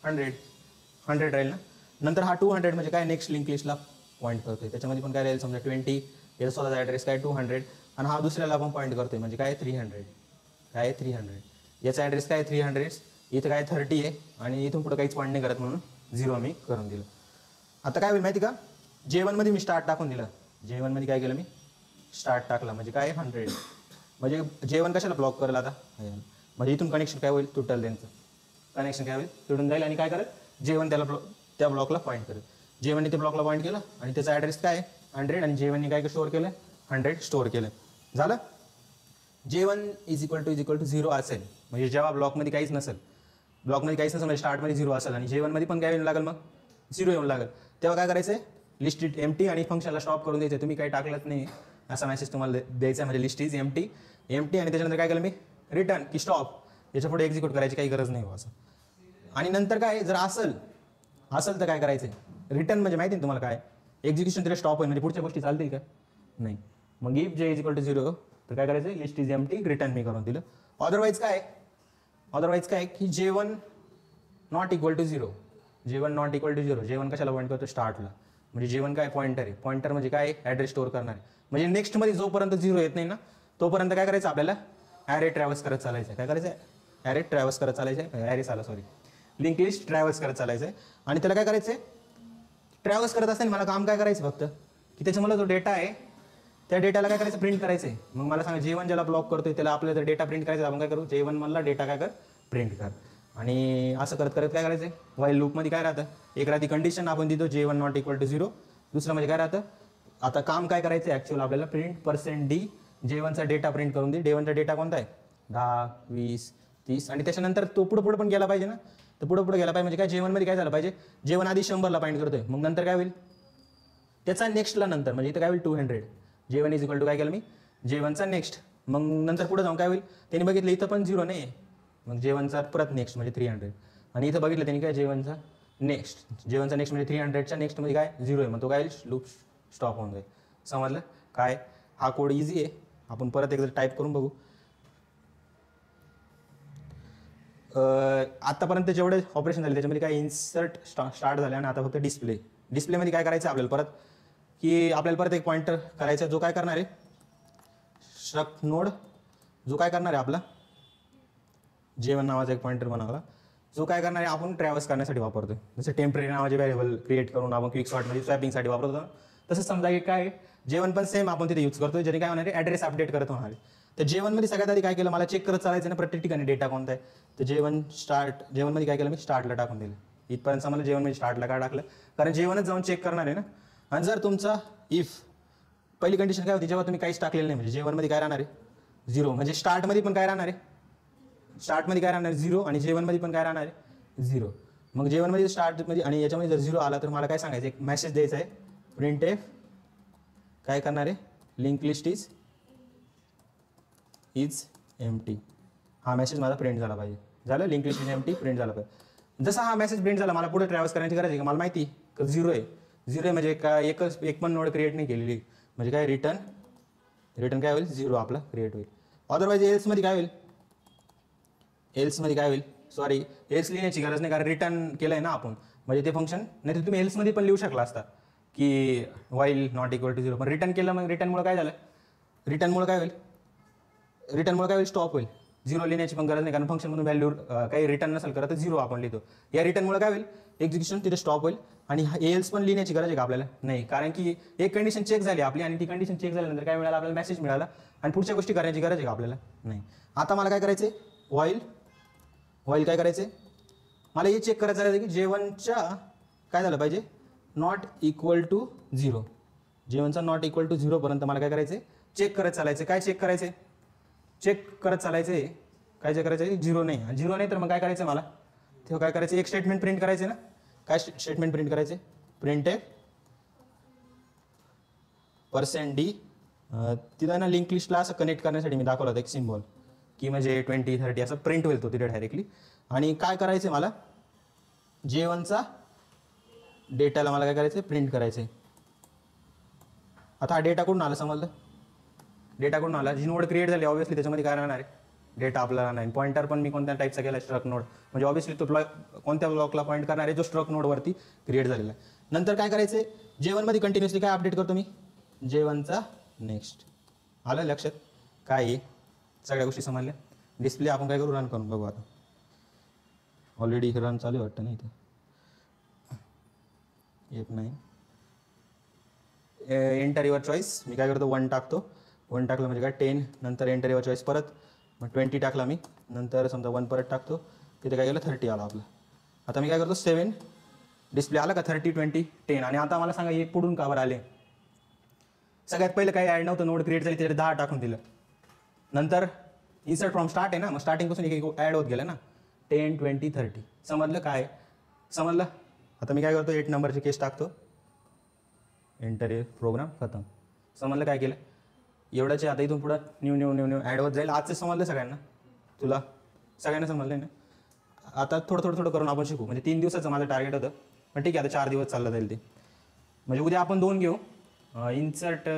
100 राहील ना. नंतर हा 200 म्हणजे काय नेक्स्ट लिंक लिस्टला पॉईंट करतोय, त्याच्यामध्ये पण काय राहील समजा 20, याचा स्वतःचा ॲड्रेस काय 200, आणि हा दुसऱ्याला आपण पॉईंट करतोय म्हणजे काय 300, काय 300, याचा ॲड्रेस काय 300, इथं काय 30 आहे, आणि इथून पुढं काहीच पॉईंट नाही करत म्हणून 0 मी करून दिलं. आता काय होईल माहिती का, J1 मध्ये मी स्टार्ट टाकून दिलं, J1 मध्ये काय केलं मी स्टार्ट टाकला म्हणजे काय 100, म्हणजे J1 कशाला ब्लॉक करेल आता, म्हणजे इथून कनेक्शन काय होईल, तुटल त्यांचं कनेक्शन काय होईल, तुटून जाईल, आणि काय करेल J1 त्या ब्लॉकला पॉईंट करेल. J1 ते ब्लॉकला पॉईंट केलं आणि त्याचा ॲड्रेस काय 100, आणि J1 काय स्टोअर केलं 100 स्टोअर केलं. झालं. J1 इज इक्वल टू 0 असेल म्हणजे जेव्हा ब्लॉकमध्ये काहीच नसेल, ब्लॉकमध्ये काहीच नसेल म्हणजे स्टार्टमध्ये 0 असेल, आणि J1 मध्ये पण काय येऊन लागेल मग 0 येऊन लागेल, तेव्हा काय करायचं आहे, लिस्ट इज एम्प्टी, आणि फंक्शनला स्टॉप करून द्यायचं. तुम्ही काही टाकलंच नाही असा मेसेज तुम्हाला द्यायचा आहे, म्हणजे लिस्ट इज एम्प्टी, आणि त्याच्यानंतर काय केलं मी रिटर्न की स्टॉप, याच्या पुढे एक्झिक्यूट करायची काही गरज नाही हो असं. आणि नंतर काय जर असेल तर काय करायचं, रिटर्न म्हणजे माहिती आहे तुम्हाला काय, एक्झिक्युशन तरी स्टॉप होईल म्हणजे पुढच्या गोष्टी चालतील का नाही. मग if J is equal to 0 तर काय करायचं, लिस्ट इज एम्प्टी, रिटर्न मी करून दिलं. अदरवाईज काय की J1 not equal to 0, J1 कशाला पॉईंट करतो, स्टार्टला. म्हणजे J1 काय पॉईंटर आहे, पॉईंटर म्हणजे काय ॲड्रेस स्टोअर करणार आहे. म्हणजे नेक्स्टमध्ये जोपर्यंत 0 येत नाही ना तोपर्यंत काय करायचं आपल्याला, ॲरे ट्रॅव्हल्स करत चालायचं आहे. काय करायचं आहे, ॲरे ट्रॅव्हल्स करत चालायचं आहे, ॲरे चाला सॉरी लिंक लिस्ट ट्रॅव्हल्स करत चालायचं आहे. आणि त्याला काय करायचं आहे, ट्रॅव्हल्स करत असताना मला काम काय करायचं फक्त की त्याच्यामुळे जो डेटा आहे त्या डेटाला काय करायचं, प्रिंट करायचं आहे. मग मला सांगा J1 ज्याला ब्लॉक करतोय त्याला आपल्याला डेटा प्रिंट करायचा, आपण काय करू, J1 मधला डेटा काय कर, प्रिंट कर. आणि असं करत करत काय करायचं, व्हाईल लूपमध्ये काय राहतं, एक राहती कंडिशन आपण देतो J1 नॉट इक्वल टू 0, दुसरं म्हणजे काय राहतं, आता काम काय करायचं ॲक्च्युअल आपल्याला, प्रिंट %d J1चा डेटा प्रिंट करून दे. J1चा डेटा कोणता आहे 10, 20, 30, आणि त्याच्यानंतर तो पुढे पण गेला पाहिजे ना, तर पुढे गेला पाहिजे म्हणजे काय, J1 मध्ये काय झालं पाहिजे, J1 आधी 100ला पॉईंट करतोय, मग नंतर काय होईल त्याचा नेक्स्टला नंतर, म्हणजे इथं काय होईल 200, J1 इज इक्वल टू काय केलं मी J1चा नेक्स्ट, मग नंतर पुढे जाऊन काय होईल, त्यांनी बघितलं इथं पण 0 नाही, मग J1चा परत नेक्स्ट म्हणजे 300, आणि इथं बघितलं त्यांनी काय J1चा नेक्स्ट म्हणजे 300च्या नेक्स्टमध्ये काय 0 आहे, मग तो काय लूप स्टॉप होऊन जाईल. समजलं काय, हा कोड इझी आहे, आपण परत एकदा टाईप करून बघू. आतापर्यंत जेवढे ऑपरेशन झाले त्याच्यामध्ये काय इन्सर्ट स्टार्ट झाले, आणि आता फक्त डिस्प्लेमध्ये काय करायचं आपल्याला परत, की आपल्याला परत एक पॉईंटर करायचा जो काय करणार आहे, स्ट्रक्ट नोड जो काय करणार आहे आपला J1 नावाचा एक पॉईंटर बनवला, जो काय करणार आहे आपण ट्रॅव्हल्स करण्यासाठी वापरतोय. जसं टेम्पररी नावाचे व्हेरिएबल क्रिएट करून आपण क्विक सॉर्टमध्ये स्वॅपिंगसाठी वापरतो, तसंच समजा की काय J1 पण सेम आपण तिथे यूज करतोय, ज्याने काय होणार आहे, ॲड्रेस अपडेट करत होणार आहे. तर J1 मध्ये सगळ्यात आधी काय केलं, मला चेक करत चालायचं ना प्रत्येक ठिकाणी डेटा कोणता आहे, तर J1 मध्ये काय केलं मी स्टार्टला टाकून दिलं. इथपर्यंत समजलं J1 मध्ये स्टार्टला काय टाकलं, कारण J1च जाऊन चेक करणार आहे ना. आणि जर तुमचा इफ पहिली कंडिशन काय होती, जेव्हा तुम्ही काहीच टाकलेलं नाही म्हणजे J1 मध्ये काय राहणार आहे 0, म्हणजे स्टार्टमध्ये पण काय राहणार आहे, 0, आणि J1 मध्ये पण काय राहणार आहे 0. मग J1 मध्ये स्टार्टमध्ये आणि याच्यामध्ये जर 0 आला तर मला काय सांगायचं, एक मेसेज द्यायचा आहे, प्रिंटएफ काय करणार आहे, लिंक लिस्ट इज एम्प्टी. हा मेसेज माझा प्रिंट झाला पाहिजे. झालं, link list is empty print झाला पाहिजे. जसा हा मेसेज प्रिंट झाला, मला पुढे ट्रॅव्हल्स करण्याची गरज आहे का, मला माहिती की 0 आहे म्हणजे काय एक पण नोड क्रिएट नाही केलेली, म्हणजे काय रिटर्न काय होईल 0 आपला क्रिएट होईल. अदरवाईज एल्समध्ये काय होईल, सॉरी एल्स लिहिण्याची गरज नाही, कारण रिटर्न केलं आहे ना आपण, म्हणजे ते फंक्शन नाही तर तुम्ही एल्समध्ये पण लिहू शकला असता की वाईल नॉट इक्वल टू 0, पण रिटर्न केलं, मग रिटर्नमुळे काय झालं, रिटर्नमुळे काय होईल, स्टॉप होईल. 0 लिहिण्याची पण गरज नाही, कारण फंक्शनमधून व्हॅल्यू काही रिटर्न नसेल करत तर 0 आपण लिहितो. या रिटर्नमुळे काय होईल, एक्झिक्युशन तिथे स्टॉप होईल. आणि एल्स पण लिहिण्याची गरज आहे का आपल्याला, नाही, कारण की एक कंडिशन चेक झाली आपली आणि ती कंडिशन चेक झाल्यानंतर काय मिळालं आपल्याला, मेसेज मिळाला, आणि पुढच्या गोष्टी करण्याची गरज आहे का आपल्याला, नाही. आता मला काय करायचं आहे, वाईल काय करायचं आहे, मला हे चेक करायचं आहे की J1च्या काय झालं पाहिजे, नॉट इक्वल टू 0. J1चा नॉट इक्वल टू 0 पर्यंत मला काय करायचं आहे, चेक करत चालायचं. काय चेक करायचं, चेक करत चालायचं आहे, काय चेक करायचं आहे, 0 नाही. 0 नाही तर मग काय करायचं मला, तेव्हा काय करायचं, एक स्टेटमेंट प्रिंट करायचं ना. काय स्टेटमेंट प्रिंट करायचे, प्रिंट आहे %d. तिथं ना लिंक लिस्टला असं कनेक्ट करण्यासाठी मी दाखवलं होतं एक सिम्बॉल, की म्हणजे 20 30 असं प्रिंट होईल तो तिथे डायरेक्टली. आणि काय करायचं मला, J1चा डेटाला मला काय करायचं, प्रिंट करायचं आहे. आता हा डेटा कुठून आला समजलं, डेटा कुठून आला, जी नोड क्रिएट झाली ऑब्विसली त्याच्यामध्ये काय राहणार आहे, डेटा आपल्याला नाही. पॉईंटर पण मी कोणत्या टाईपचा केला, स्ट्रक नोड, म्हणजे ऑब्विसली तो कोणत्या ब्लॉकला पॉईंट करणार आहे, जो स्ट्रक नोडवरती क्रिएट झालेला आहे. नंतर काय करायचं आहे, J1मध्ये कंटिन्युअसली काय अपडेट करतो मी, J1चा नेक्स्ट. आलं लक्षात, काय आहे सगळ्या गोष्टी समजल्या. डिस्प्ले आपण काय करू, रन करून बघू. आता ऑलरेडी रन चालू वाटतं नाही इथं, येत नाही. एंटर युअर चॉईस, मी काय करतो 1 टाकतो. 1 टाकलं म्हणजे काय 10, नंतर एंटर युअर चॉईस परत, मग 20 टाकला मी, नंतर समजा 1 परत टाकतो, तिथे काय केलं 30 आला आपला. आता मी काय करतो 7, डिस्प्ले आला का 30 20 10. आणि आता मला सांगा हे पुढून का बरं आले, सगळ्यात पहिलं काही ॲड नव्हतं, नोड क्रिएट झाली त्याच्यात 10 टाकून दिलं. नंतर इन्सर्ट फ्रॉम स्टार्ट आहे ना, मग स्टार्टिंगपासून एक ॲड होत गेलं ना, 10 20 30. समजलं काय, समजलं. आता मी काय करतो 8 नंबरची केस टाकतो, एंटर ए प्रोग्राम खतम. समजलं काय केलं, एवढ्याचे आता इथून पुढं न्यू ॲड होत जाईल. आजचं समजलं सगळ्यांना, तुला सगळ्यांना समजलं ना. आता थोडं करून आपण शिकू. म्हणजे 3 दिवसाचं माझं टार्गेट होतं, पण ठीक आहे आता 4 दिवस चाललं जाईल ते. म्हणजे उद्या आपण 2 घेऊ, इन्सर्ट